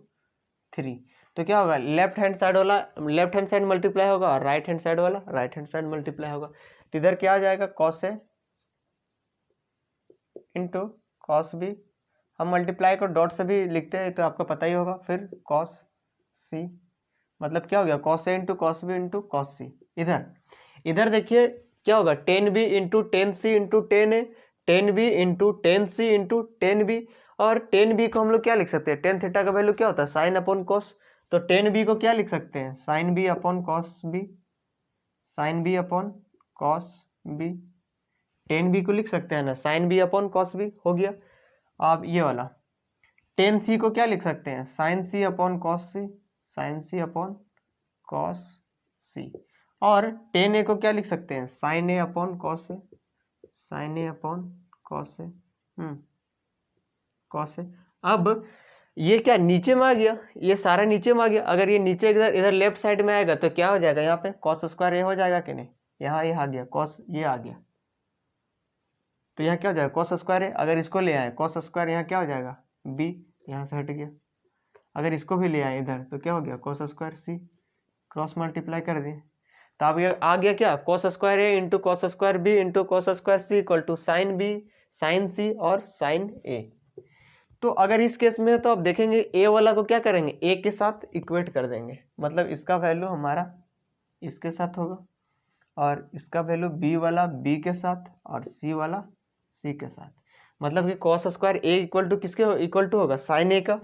3, तो क्या होगा लेफ्ट हैंड साइड वाला लेफ्ट हैंड साइड मल्टीप्लाई होगा और राइट हैंड साइड वाला राइट हैंड साइड मल्टीप्लाई होगा। तो इधर क्या आ जाएगा cos a into cos b, हम मल्टीप्लाई को डॉट से भी लिखते हैं तो आपको पता ही होगा। फिर cos c मतलब क्या हो गया cos a into cos b into cos c। इधर देखिए क्या होगा 10b into 10c into 10a, 10b into 10c into 10b, और 10b को हम लोग क्या लिख सकते हैं, टेन थीटा का वैल्यू क्या होता है साइन अपॉन कॉस। तो 10b को क्या लिख सकते हैं sine b upon cos b, sine b upon cos b। 10b को लिख सकते हैं ना sine b upon cos b हो गया। अब ये वाला 10c को क्या लिख सकते हैं sine c upon cos c, sine c upon cos c। और 10a को क्या लिख सकते हैं sine a upon cos a, sine a upon cos a, cos a। अब ये क्या नीचे में आ गया, ये सारा नीचे में आ गया। अगर ये नीचे इधर इधर लेफ्ट साइड में आएगा तो क्या हो जाएगा यहाँ पे कॉस स्क्वायर ए हो जाएगा कि नहीं, यहाँ ये आ गया कॉस, ये आ गया तो यहाँ क्या हो जाएगा कॉस स्क्वायर ए। अगर इसको ले आए कॉस स्क्वायर यहाँ क्या हो जाएगा बी, यहाँ से हट गया। अगर इसको भी ले आए इधर तो क्या हो गया cos square C, cross multiply कर दिए तो अब ये आ गया क्या cos square A into cos square B into cos square C equal to sine B, sine C और साइन ए। तो अगर इस केस में है तो आप देखेंगे ए वाला को क्या करेंगे ए के साथ इक्वेट कर देंगे, मतलब इसका वैल्यू हमारा इसके साथ होगा और इसका वैल्यू बी वाला बी के साथ और सी वाला सी के साथ। मतलब कि cos square a equal to किसके इक्वल टू होगा साइन ए का,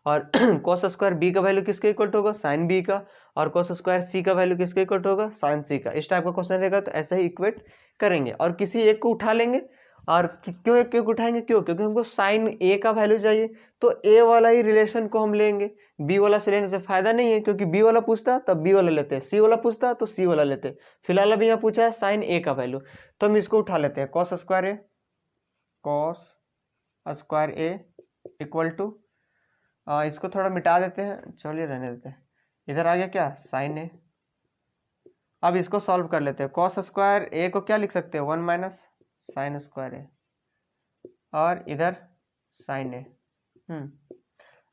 और कॉस स्क्वायर बी का वैल्यू किसके इक्वल टू होगा साइन बी का, और कॉस स्क्वायर सी का वैल्यू किसके इक्वल टू होगा साइन सी का। इस टाइप का क्वेश्चन रहेगा तो ऐसे ही इक्वेट करेंगे और किसी एक को उठा लेंगे। और क्यों एक को उठाएंगे, क्योंकि हमको साइन ए का वैल्यू चाहिए तो ए वाला ही रिलेशन को हम लेंगे, बी वाला से लेने से फायदा नहीं है क्योंकि बी वाला पूछता तब बी वाला लेते हैं, सी वाला पूछता तो सी वाला लेते। फिलहाल अभी यहाँ पूछा है साइन ए का वैल्यू तो हम इसको उठा लेते हैं cos square a, cos square a equal to, इसको थोड़ा मिटा देते हैं, चलिए रहने देते हैं। इधर आ गया क्या साइन ए। अब इसको सॉल्व कर लेते हैं। कॉस स्क्वायर ए को क्या लिख सकते हैं 1 माइनस साइन स्क्वायर ए और इधर साइन ए।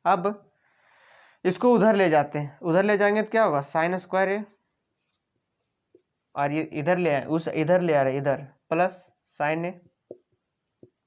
अब इसको उधर ले जाते हैं, उधर ले जाएंगे तो क्या होगा साइन स्क्वायर ए और ये इधर ले आए उस इधर ले आ रहे इधर प्लस साइन ए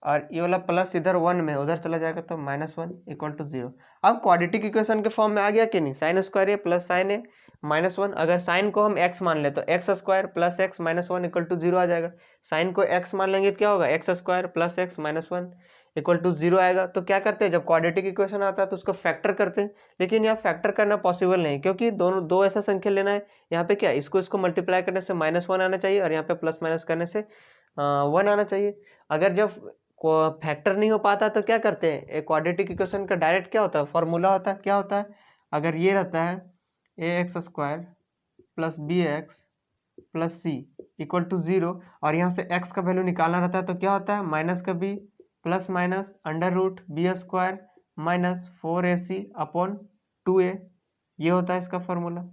और ये वाला प्लस इधर 1 में उधर चला जाएगा तो -1 इक्वल टू 0। अब क्वाड्रेटिक इक्वेशन के फॉर्म में आ गया कि नहीं sine square a plus sine a -1। अगर साइन को हम x मान ले तो x square plus x -1 equal to 0 आ जाएगा। साइन को x मान लेंगे तो क्या होगा x square plus x -1 equal to 0 आएगा। तो क्या करते हैं जब क्वाड्रेटिक इक्वेशन आता है तो उसको फैक्टर करते हैं, लेकिन यहाँ फैक्टर करना पॉसिबल नहीं क्योंकि दोनों दो ऐसा संख्या लेना है। यहाँ पे क्या इसको मल्टीप्लाई करने से -1 आना चाहिए और यहाँ पे प्लस माइनस करने से 1 आना चाहिए। अगर जब को फैक्टर नहीं हो पाता तो क्या करते हैं एक क्वाड्रेटिक इक्वेशन का डायरेक्ट क्या होता है फॉर्मूला होता है, क्या होता है अगर ये रहता है ax square plus b x plus c equal to 0 और यहाँ से x का वैल्यू निकालना रहता है तो क्या होता है माइनस का b plus minus under root b square minus 4ac upon 2a, ये होता है इसका फॉर्मूला।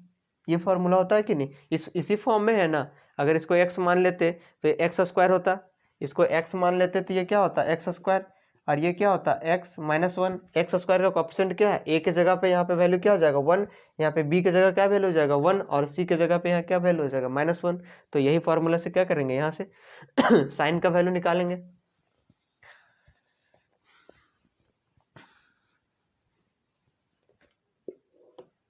ये फॉर्मूला होता है कि नहीं, इसी फॉर्म में है ना। अगर इसको x मान लेते तो एक्स स्क्वायर होता, इसको x मान लेते तो ये क्या होता है एक्स स्क्वायर और ये क्या होता है x -1। एक्स स्क्वायर का कोएफिशिएंट क्या है a के जगह पे यहाँ पे वैल्यू क्या हो जाएगा 1, यहाँ पे b के जगह क्या वैल्यू हो जाएगा 1 और c के जगह पे यहाँ क्या वैल्यू हो जाएगा -1। तो यही फॉर्मूला से क्या करेंगे यहाँ से साइन का वैल्यू निकालेंगे।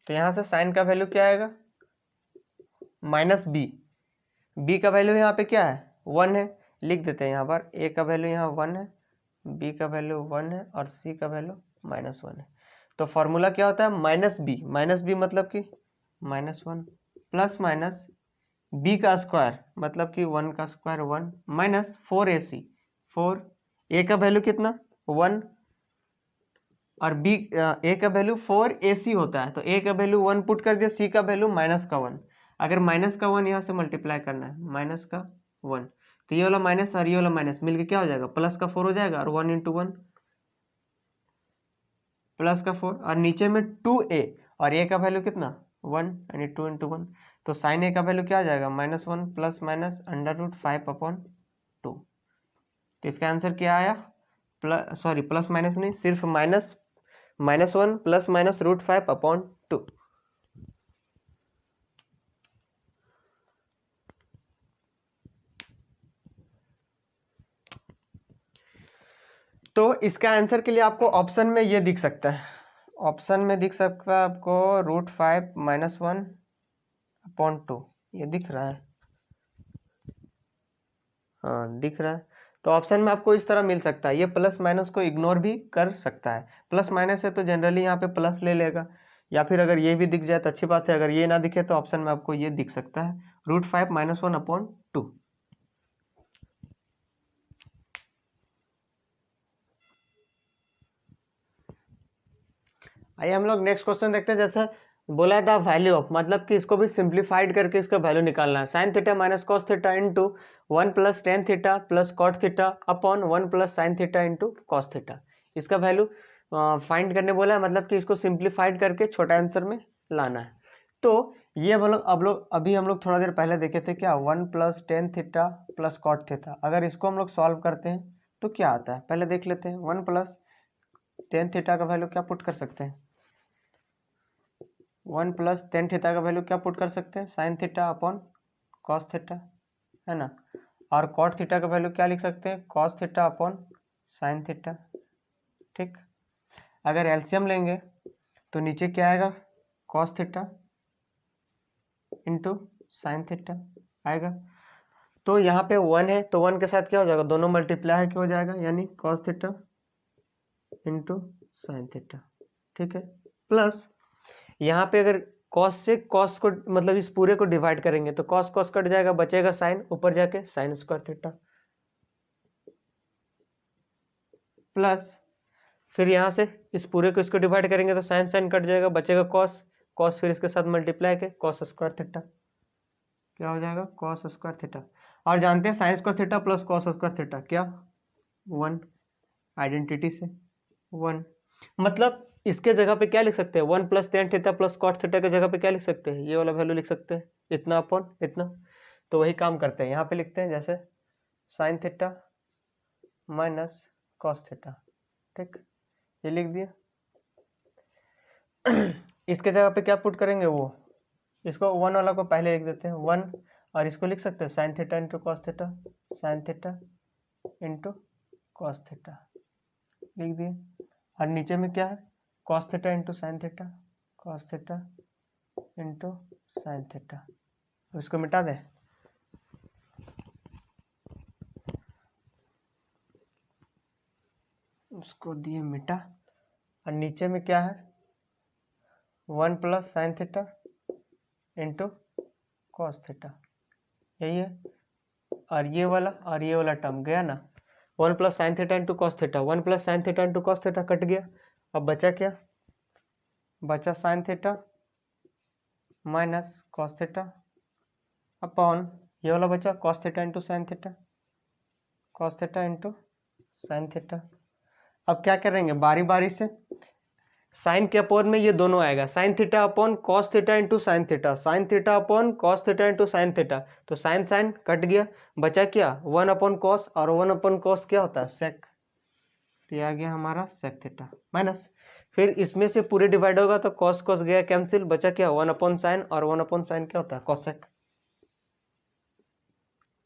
तो यहाँ से साइन का वैल्यू क्या आएगा -b, b का वैल्यू यहाँ पे क्या है 1 है, लिख देते हैं यहाँ पर a का वैल्यू यहाँ 1 है, b का वैल्यू 1 है और c का वैल्यू -1 है। तो फॉर्मूला क्या होता है -b मतलब कि -1 प्लस माइनस b का स्क्वायर मतलब कि 1 का स्क्वायर 1 माइनस 4ac, 4 a का वैल्यू कितना 1 और बी ए का वैल्यू 4ac होता है, तो ए का वैल्यू 1 पुट कर दिया, सी का वैल्यू -1। अगर -1 यहाँ से मल्टीप्लाई करना है, -1, तो ये वाला माइनस और ये वाला माइनस मिलके क्या हो जाएगा, +4 हो जाएगा, और 1 × 1 +4, और नीचे में 2a, और a का वैल्यू कितना 1, यानी 2 × 1, तो साइन a का वैल्यू क्या हो जाएगा, -1 प्लस माइनस √5/2। तो इसका आंसर क्या आया, प्लस माइनस नहीं, सिर्फ -1 प्लस माइनस √5/2। तो इसका आंसर के लिए आपको ऑप्शन में ये दिख सकता है, ऑप्शन में दिख सकता है आपको √5 - 1/2, ये दिख रहा है, हाँ दिख रहा है। तो ऑप्शन में आपको इस तरह मिल सकता है, ये प्लस माइनस को इग्नोर भी कर सकता है, प्लस माइनस है तो जनरली यहाँ पे प्लस ले लेगा, या फिर अगर ये भी दिख जाए तो अच्छी बात है, अगर ये ना दिखे तो ऑप्शन में आपको ये दिख सकता है √5 - 1/2। आइए हम लोग नेक्स्ट क्वेश्चन देखते हैं। जैसे बोला था वैल्यू ऑफ, मतलब कि इसको भी सिंप्लीफाइड करके इसका वैल्यू निकालना है, sin theta minus cos theta into 1 + tan theta plus cot theta upon 1 + sin theta into cos theta. इसका वैल्यू फाइंड करने बोला है, मतलब कि इसको सिंप्लीफाइड करके छोटा आंसर में लाना है। तो ये अभी हम लोग थोड़ा देर पहले देखे थे क्या, 1 + tan theta plus cot theta. अगर इसको हम लोग सॉल्व करते हैं तो क्या आता है, पहले देख लेते हैं। 1 + tan थीटा का वैल्यू क्या पुट कर सकते हैं, 1 + tan थीटा का वैल्यू क्या पुट कर सकते हैं, sin theta upon cos theta, है ना। और कॉट थीटा का वैल्यू क्या लिख सकते हैं, cos theta upon sine theta. ठीक, अगर एलसीएम लेंगे तो नीचे क्या आएगा, cos theta into sine theta आएगा। तो यहाँ पे 1 है तो 1 के साथ क्या हो जाएगा, दोनों मल्टीप्लाई हो जाएगा, यानी cos theta into sine theta. ठीक है, प्लस यहाँ पे अगर कॉस से कॉस को, मतलब इस पूरे को डिवाइड करेंगे तो कॉस कॉस कट जाएगा, बचेगा साइन, ऊपर जाके साइन स्क्वायर थीटा, प्लस फिर यहाँ से इस पूरे को इसको डिवाइड करेंगे तो साइन साइन कट जाएगा, बचेगा कॉस, कॉस फिर इसके साथ मल्टीप्लाई के कॉस स्क्वायर थीटा, क्या हो जाएगा कॉस स्क्वायर थीटा। और जानते हैं sign square theta plus cos square theta क्या, 1, आइडेंटिटी से 1, मतलब इसके जगह पे क्या लिख सकते हैं, 1 + tan theta plus cot theta के जगह पे क्या लिख सकते हैं, ये वाला वैल्यू लिख सकते हैं, इतना अपॉन इतना। तो वही काम करते हैं, यहाँ पे लिखते हैं जैसे sign theta minus cos theta. ठीक, ये लिख दिया। इसके जगह पे क्या पुट करेंगे, वो इसको 1 वाला को पहले लिख देते हैं 1, और इसको लिख सकते हैं sine theta into cos theta, sine theta into cos theta लिख दिए। और नीचे में क्या है, cos theta into sine theta, cos theta into sine theta. इसको मिटा दें, उसको दिए मिटा, और नीचे में क्या है 1 + sine theta into cos theta, यही है। और ये वाला टर्म गया ना, 1 + sine theta into cos theta, 1 + sine theta into cos theta cut गया। अब बचा क्या, बचा sign theta minus cos theta upon ये वाला बचा cos theta into sine theta, cos theta into sine theta. अब क्या करेंगे, बारी बारी से साइन के अपोन में ये दोनों आएगा, sign theta upon cos theta into sine theta, sine theta upon cos theta into sine theta. तो साइन साइन कट गया, बचा क्या 1 अपॉन कॉस, और 1 अपॉन कॉस क्या होता है सेक, तो ये आ गया हमारा सेक थीटा माइनस, फिर इसमें से पूरे डिवाइड होगा तो कॉस कॉस गया कैंसिल, बचा क्या 1 अपॉन साइन, और 1 अपॉन साइन क्या होता है कॉसेक,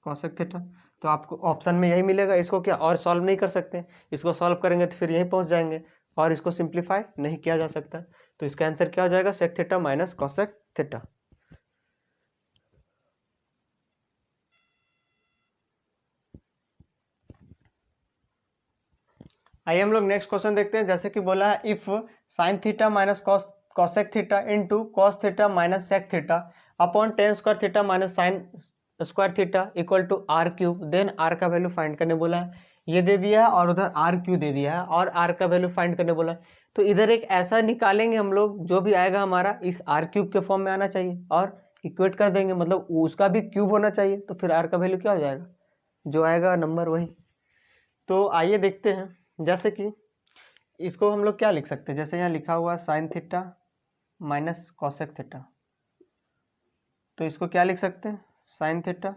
कॉसेक थीटा। तो आपको ऑप्शन में यही मिलेगा, इसको क्या और सॉल्व नहीं कर सकते, इसको सॉल्व करेंगे तो फिर यहीं पहुंच जाएंगे, और इसको सिंप्लीफाई नहीं किया जा सकता। तो इसका आंसर क्या हो जाएगा, sec theta minus cosec theta. आइए हम लोग नेक्स्ट क्वेश्चन देखते हैं। जैसे कि बोला है, if sine theta minus cosec theta into cos theta minus sec theta upon tan square theta minus sine square theta equal to r³ then r का वैल्यू फाइंड करने बोला है। ये दे दिया है और उधर आर क्यू दे दिया है और आर का वैल्यू फाइंड करने बोला है। तो इधर एक ऐसा निकालेंगे हम लोग जो भी आएगा हमारा इस आर क्यूब के फॉर्म में आना चाहिए और इक्वेट कर देंगे, मतलब उसका भी क्यूब होना चाहिए, तो फिर आर का वैल्यू क्या हो जाएगा, जो आएगा नंबर वही। तो आइए देखते हैं, जैसे कि इसको हम लोग क्या लिख सकते हैं, जैसे यहाँ लिखा हुआ sign theta minus cosec theta, तो इसको क्या लिख सकते हैं, साइन थीटा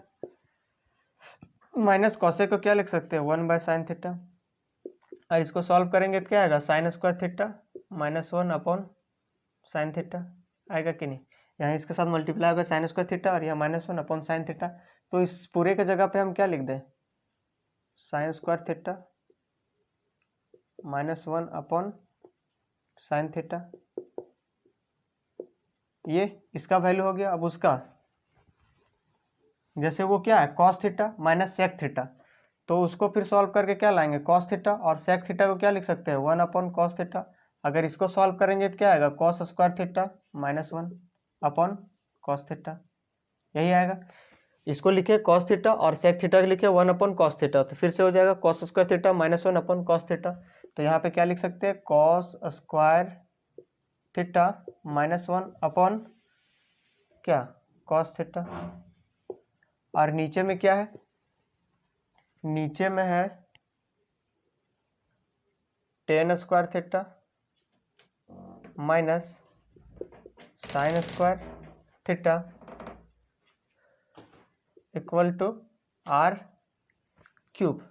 माइनस कॉसेक को क्या लिख सकते हैं, 1/sin थीटा, और इसको सॉल्व करेंगे तो क्या आएगा, sign square theta -1/sin theta आएगा कि नहीं। यहाँ इसके साथ मल्टीप्लाई होगा साइन स्क्वायर थीटा और यहाँ -1/sin थीटा। तो इस पूरे के जगह पे हम क्या लिख दें, sign square theta -1/sin theta, ये इसका वैल्यू हो गया। अब उसका जैसे वो क्या है cos theta minus sec theta, तो उसको फिर सॉल्व करके क्या लाएंगे, कॉस थीटा, और सेक थीटा को क्या लिख सकते हैं, 1/cos थीटा। अगर इसको सॉल्व करेंगे तो क्या आएगा, cos square theta -1/cos theta, यही आएगा। इसको लिखे कॉस थीटा और सेक थीटा को लिखे 1/cos थीटा, तो फिर से हो जाएगा cos square theta -1/cos theta. तो यहाँ पे क्या लिख सकते हैं, कॉस स्क्वायर थीटा -1 क्या कॉस थीटा, और नीचे में क्या है, नीचे में है tan square theta minus sine square theta equal to r cube.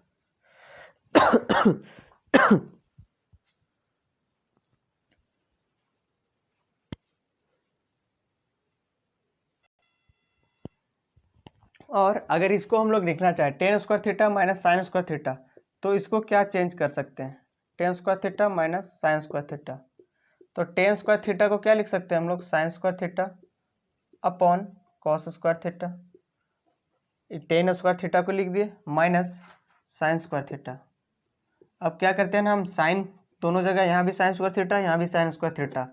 और अगर इसको हम लोग लिखना चाहें tan square theta minus sine square theta, तो इसको क्या चेंज कर सकते हैं, tan square theta minus sine square theta, तो tan स्क्वायर थीटा को क्या लिख सकते हैं हम लोग, sine square theta upon cos square theta, tan square theta को लिख दिए माइनस साइन स्क्वायर थीटा। अब क्या करते हैं ना हम, साइन दोनों जगह, यहाँ भी साइन स्क्वायर थीटा यहाँ भी साइन स्क्वायर थीटा,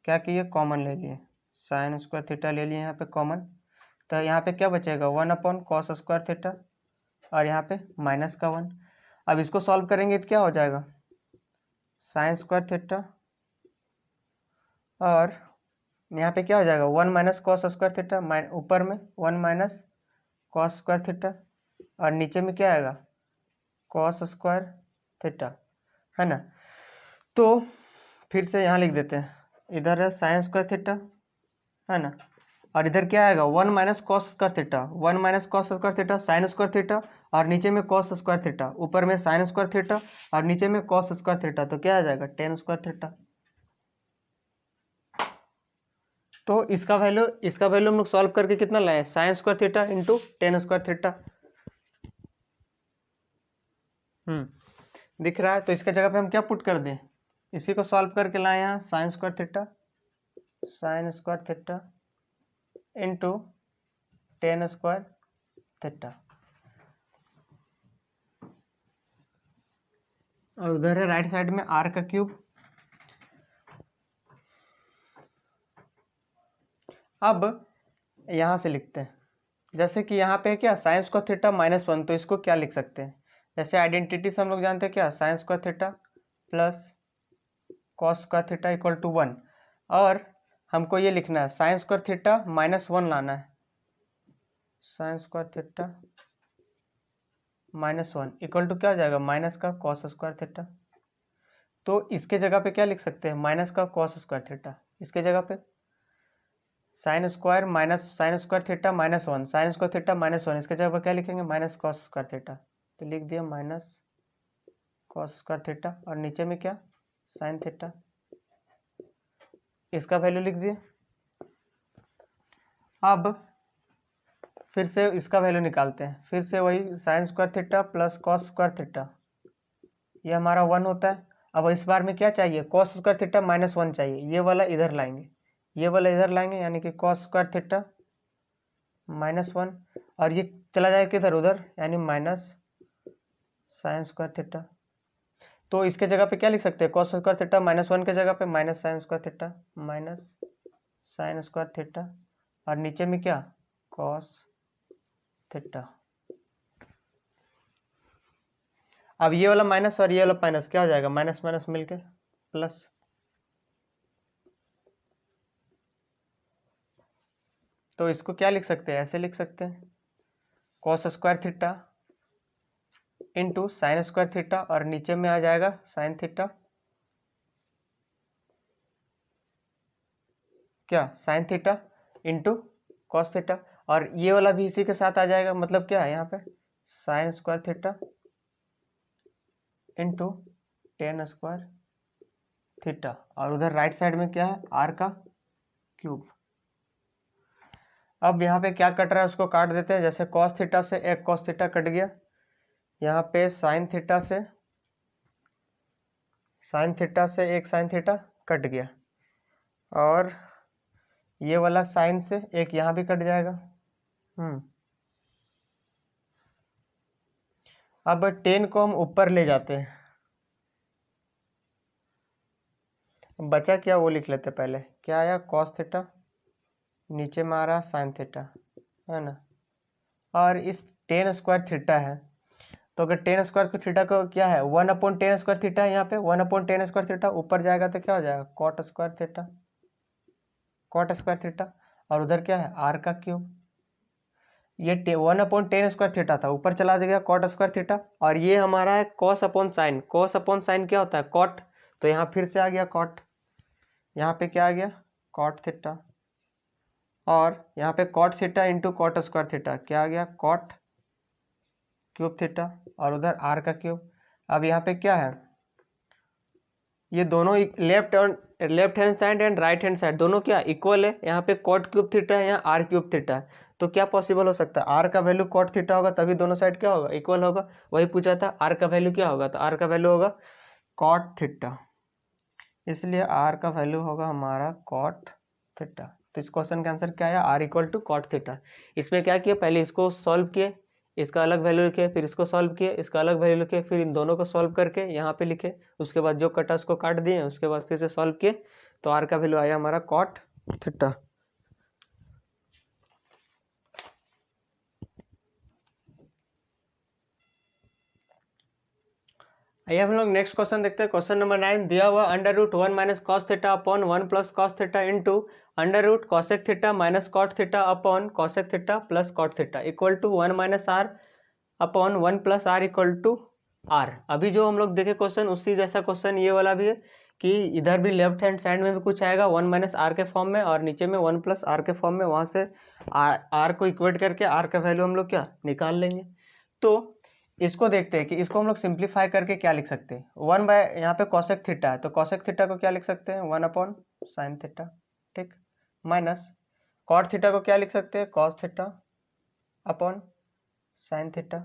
क्या किए कॉमन ले लिए, साइन स्क्वायर थीटा ले लिए यहाँ पे कॉमन, तो यहाँ पे क्या बचेगा 1/cos स्क्वायर थीटा और यहाँ पे माइनस का 1। अब इसको सॉल्व करेंगे तो क्या हो जाएगा, साइन स्क्वायर थीटा और यहाँ पे क्या हो जाएगा 1 - cos स्क्वायर थीटा, ऊपर में 1 - cos स्क्वायर थीटा और नीचे में क्या आएगा cos स्क्वायर थीटा, है ना। तो फिर से यहाँ लिख देते हैं, इधर है साइन स्क्वायर थीटा, है ना, और इधर क्या आएगा 1 - cos square theta, 1 - cos square theta sine square theta और नीचे में cos स्क्वायर थीटा, ऊपर में साइन स्क्वायर थीटा और नीचे में cos स्क्वायर थीटा, तो क्या आ जाएगा tan स्क्वायर थीटा। तो इसका वैल्यू हम लोग सॉल्व करके कितना लाए, sign square theta into tan square theta, दिख रहा है। तो इसके जगह पे हम क्या पुट कर दें, इसी को सॉल्व करके लाए यहाँ sine square theta into tan square theta, और उधर है राइट साइड में आर का क्यूब। अब यहाँ से लिखते हैं, जैसे कि यहाँ पे क्या साइन स्क्वायर थीटा -1, तो इसको क्या लिख सकते हैं, जैसे आइडेंटिटी से हम लोग जानते हैं क्या, sine square theta plus cos square theta equal to 1, और हमको ये लिखना है साइन स्क्वायर थीटा -1 लाना है, sine square theta -1 equal to क्या हो जाएगा, माइनस का कॉस स्क्वायर थीटा। तो इसके जगह पे क्या लिख सकते हैं, माइनस का कॉस स्क्वायर थीटा, इसके जगह पे sine square minus sine square theta -1, sign square theta -1, इसके जगह पर क्या लिखेंगे, माइनस कॉस स्क्वायर थीटा, तो लिख दिया माइनस कॉस स्क्वायर थीटा और नीचे में क्या साइन थीटा, इसका वैल्यू लिख दिए। अब फिर से इसका वैल्यू निकालते हैं, फिर से वही sign square theta plus cos square theta, ये हमारा 1 होता है। अब इस बार में क्या चाहिए, कॉस स्क्वायर थीटा -1 चाहिए, ये वाला इधर लाएंगे, ये वाला इधर लाएंगे, यानी कि कॉस स्क्वायर थीटा -1 और ये चला जाएगा किधर उधर, यानी माइनस साइन स्क्वायर थीटा। तो इसके जगह पे क्या लिख सकते हैं, कॉस स्क्वायर थीटा -1 के जगह पे minus sine square theta, minus sine square theta और नीचे में क्या कॉस थीटा। अब ये वाला माइनस और ये वाला माइनस क्या हो जाएगा, माइनस माइनस मिलके प्लस। तो इसको क्या लिख सकते हैं, ऐसे लिख सकते हैं cos square theta into sign square theta, और नीचे में आ जाएगा साइन थीटा, क्या sine theta into cos theta, और ये वाला भी इसी के साथ आ जाएगा, मतलब क्या है यहाँ पे sign square theta into ten square theta, और उधर राइट साइड में क्या है आर का क्यूब। अब यहाँ पे क्या कट रहा है उसको काट देते हैं, जैसे कॉस थीटा से एक कॉस थीटा कट गया, यहाँ पे साइन थीटा से एक साइन थीटा कट गया, और ये वाला साइन से एक यहाँ भी कट जाएगा। अब 10 को हम ऊपर ले जाते हैं, बचा क्या वो लिख लेते पहले, क्या आया कॉस थीटा, नीचे में आ रहा साइन थीटा, है ना, और इस 10 स्क्वायर थीटा है, तो अगर 10 स्क्वायर थीटा को क्या है 1/10 स्क्वायर थीटा है, यहाँ पे 1/10 स्क्वायर थीटा, ऊपर जाएगा तो क्या हो जाएगा कॉट स्क्वायर थीटा, और उधर क्या है आर का क्यूब। ये 1/10 स्क्वायर थीटा था, ऊपर चला जाएगा कॉट स्क्वायर थीटा, और ये हमारा है cos upon sine. Cos upon sine क्या होता है कॉट, तो यहाँ फिर से आ गया कॉट, यहाँ पे क्या आ गया कॉट थीटा, और यहाँ पे cot theta into cot square theta क्या आ गया कॉट क्यूब थीटा, और उधर आर का क्यूब। अब यहाँ पे क्या है, ये दोनों left hand side and right hand side दोनों क्या इक्वल है, यहाँ पे कॉट क्यूब थीटा है, यहाँ आर क्यूब थीटा है, तो क्या पॉसिबल हो सकता है आर का वैल्यू कॉट थीटा होगा, तभी दोनों साइड क्या होगा इक्वल होगा। वही पूछा था आर का वैल्यू क्या होगा, तो आर का वैल्यू होगा कॉट थीटा, इसलिए आर का वैल्यू होगा हमारा कॉट थीटा। तो इस क्वेश्चन का आंसर क्या है r equal to cot theta. इसमें क्या किया, पहले इसको सॉल्व किए, इसका अलग वैल्यू लिखे, फिर इसको सॉल्व किए, इसका अलग वैल्यू लिखे, फिर इन दोनों को सॉल्व करके यहाँ पे लिखे, उसके बाद जो कटा उसको काट दिए, उसके बाद फिर से सॉल्व किए, तो आर का वैल्यू आया हमारा कॉट थीटा। आइए हम लोग नेक्स्ट क्वेश्चन देखते हैं। क्वेश्चन नंबर 9 दिया हुआ √1 minus cos theta upon 1 plus cos theta into √ cosec theta minus cot theta upon cosec theta plus cot theta equal to 1 minus r upon 1 plus r equal to r. अभी जो हम लोग देखे क्वेश्चन उसी जैसा क्वेश्चन ये वाला भी है कि इधर भी लेफ्ट हैंड साइड में भी कुछ आएगा 1 माइनस आर के फॉर्म में, और नीचे में 1 प्लस आर के फॉर्म में, वहाँ से आर को इक्वेट करके आर का वैल्यू हम लोग क्या निकाल लेंगे। तो इसको देखते हैं कि इसको हम लोग सिंप्लीफाई करके क्या लिख सकते हैं, 1 बाय यहाँ पे कॉसेक थीटा है, तो कॉसेक थीटा को क्या लिख सकते हैं 1 अपॉन साइन थीटा, ठीक, माइनस कॉट थीटा को क्या लिख सकते हैं cos theta upon sine theta.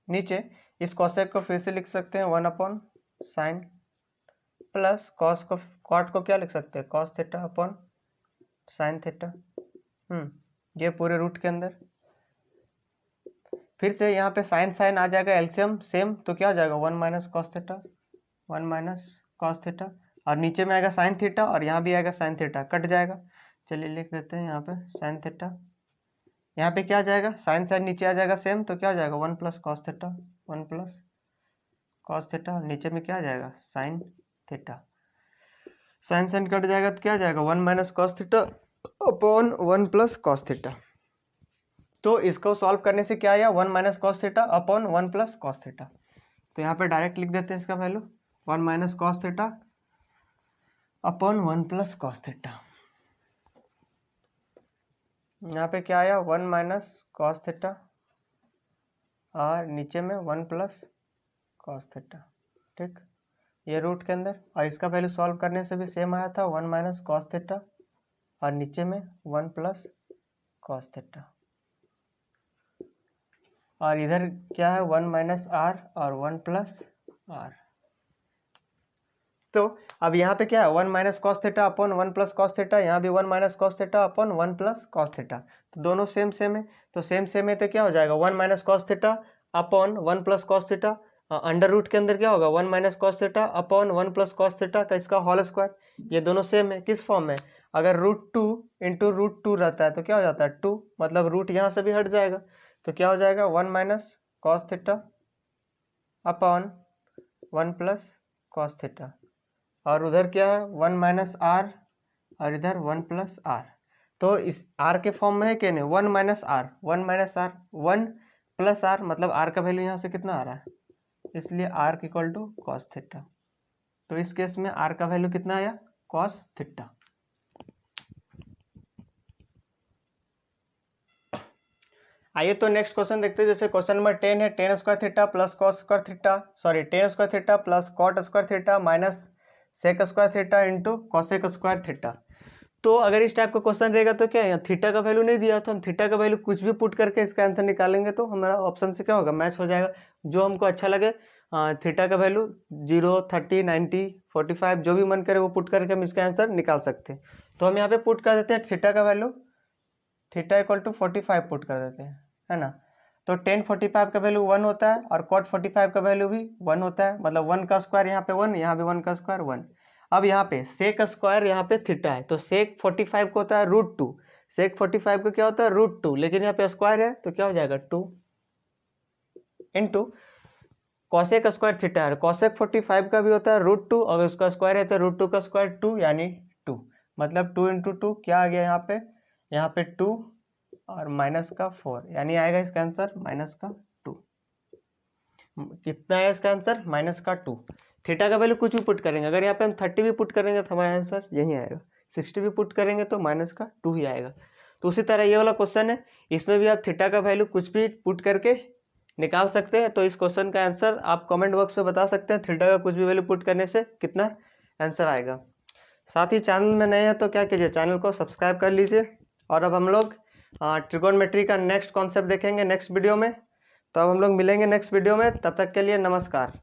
नीचे इस कॉसेक को फिर से लिख सकते हैं 1 अपॉन साइन, प्लस कॉट को क्या लिख सकते हैं cos theta upon sine theta, ये पूरे रूट के अंदर। फिर से यहाँ पे साइन साइन आ जाएगा एलसीएम सेम, तो क्या हो जाएगा 1 minus cos theta, 1 minus cos theta, और नीचे में आएगा साइन थीटा, और यहाँ भी आएगा साइन थीटा, कट जाएगा। चलिए लिख देते हैं यहाँ पे साइन थीटा, यहाँ पे क्या आ जाएगा साइन साइन नीचे आ जाएगा सेम, तो क्या हो जाएगा 1 plus cos theta, 1 plus cos theta, और नीचे में क्या आ जाएगा sine theta, sine sine cut जाएगा तो क्या आ जाएगा 1 minus cos theta upon 1 plus cos theta. तो इसको सॉल्व करने से क्या आया 1 minus cos theta upon 1 plus cos theta, तो यहाँ पे डायरेक्ट लिख देते हैं इसका value 1 minus cos theta upon 1 plus cos theta. यहाँ पे क्या आया 1 माइनस कॉस थीटा और नीचे में 1 प्लस कॉस थीटा, ठीक, ये रूट के अंदर, और इसका वैल्यू सॉल्व करने से भी सेम आया था 1 माइनस कॉस थीटा और नीचे में 1 प्लस कॉस थीटा, और इधर क्या है 1 माइनस आर और 1 प्लस आर। तो अब यहाँ पे क्या है 1 minus cos theta upon 1 plus cos theta, यहाँ भी 1 minus cos theta upon 1 plus cos theta, तो दोनों सेम सेम है, तो सेम सेम है तो क्या हो जाएगा 1 minus cos theta upon 1 plus cos theta, under root के अंदर क्या होगा 1 minus cos theta upon 1 plus cos theta का इसका होल स्क्वायर, ये दोनों सेम है, किस फॉर्म में, अगर √2 इंटू √2 रहता है तो क्या हो जाता है 2, मतलब रूट यहाँ से भी हट जाएगा, तो क्या हो जाएगा 1 minus cos theta upon 1 plus cos theta, और उधर क्या है 1 माइनस आर और इधर 1 प्लस आर। तो इस आर के फॉर्म में है क्या नहीं, 1 माइनस आर 1 प्लस आर, मतलब आर का वैल्यू यहाँ से कितना आ रहा है, इसलिए r equal to cos theta. तो इस केस में आर का वैल्यू कितना आया, कॉस थीटा। आइए तो नेक्स्ट क्वेश्चन देखते हैं। जैसे क्वेश्चन नंबर 10 है, tan square theta plus cos square theta, sorry tan square theta plus cot square theta minus sec square theta into cosec square theta. तो अगर इस टाइप का क्वेश्चन रहेगा तो क्या है, थीटा का वैल्यू नहीं दिया तो हम थीटा का वैल्यू कुछ भी पुट करके इसका आंसर निकालेंगे तो हमारा ऑप्शन से क्या होगा, मैच हो जाएगा। जो हमको अच्छा लगे थीटा का वैल्यू 0, 30, 90, 45 जो भी मन करे वो पुट करके हम इसका आंसर निकाल सकते हैं। तो हम यहाँ पे पुट कर देते हैं थीटा का value, theta equal to 45 put कर देते हैं, है ना। तो टेन 45 का वैल्यू 1 होता है और कॉट 45 का वैल्यू भी 1 होता है, मतलब 1 का स्क्वायर यहाँ पे 1, यहाँ पे 1 का स्क्वायर 1। अब यहाँ पे सेक स्क्वायर यहाँ पे थीटा है, तो सेक 45 को होता है √2, सेक 45 को क्या होता है √2, लेकिन यहाँ पे स्क्वायर है तो क्या हो जाएगा 2 इंटू कॉसेक स्क्वायर थीटा है, कॉसेक 45 का भी होता है √2 और उसका स्क्वायर है तो √2 का स्क्वायर 2 यानी 2, मतलब 2 इंटू 2 क्या आ गया यहाँ पे 2 और माइनस का 4, यानी आएगा इसका आंसर माइनस का 2। कितना है इसका आंसर, माइनस का 2। थीटा का वैल्यू कुछ भी पुट करेंगे, अगर यहाँ पे हम 30 भी पुट करेंगे तो हमारा आंसर यही आएगा, 60 भी पुट करेंगे तो माइनस का 2 ही आएगा। तो उसी तरह ये वाला क्वेश्चन है, इसमें भी आप थीटा का वैल्यू कुछ भी पुट करके निकाल सकते हैं। तो इस क्वेश्चन का आंसर आप कमेंट बॉक्स में बता सकते हैं, थीटा का कुछ भी वैल्यू पुट करने से कितना आंसर आएगा। साथ ही चैनल में नए हैं तो क्या कीजिए, चैनल को सब्सक्राइब कर लीजिए। और अब हम लोग ट्रिगोनोमेट्री का नेक्स्ट कॉन्सेप्ट देखेंगे नेक्स्ट वीडियो में। तो अब हम लोग मिलेंगे नेक्स्ट वीडियो में, तब तक के लिए नमस्कार।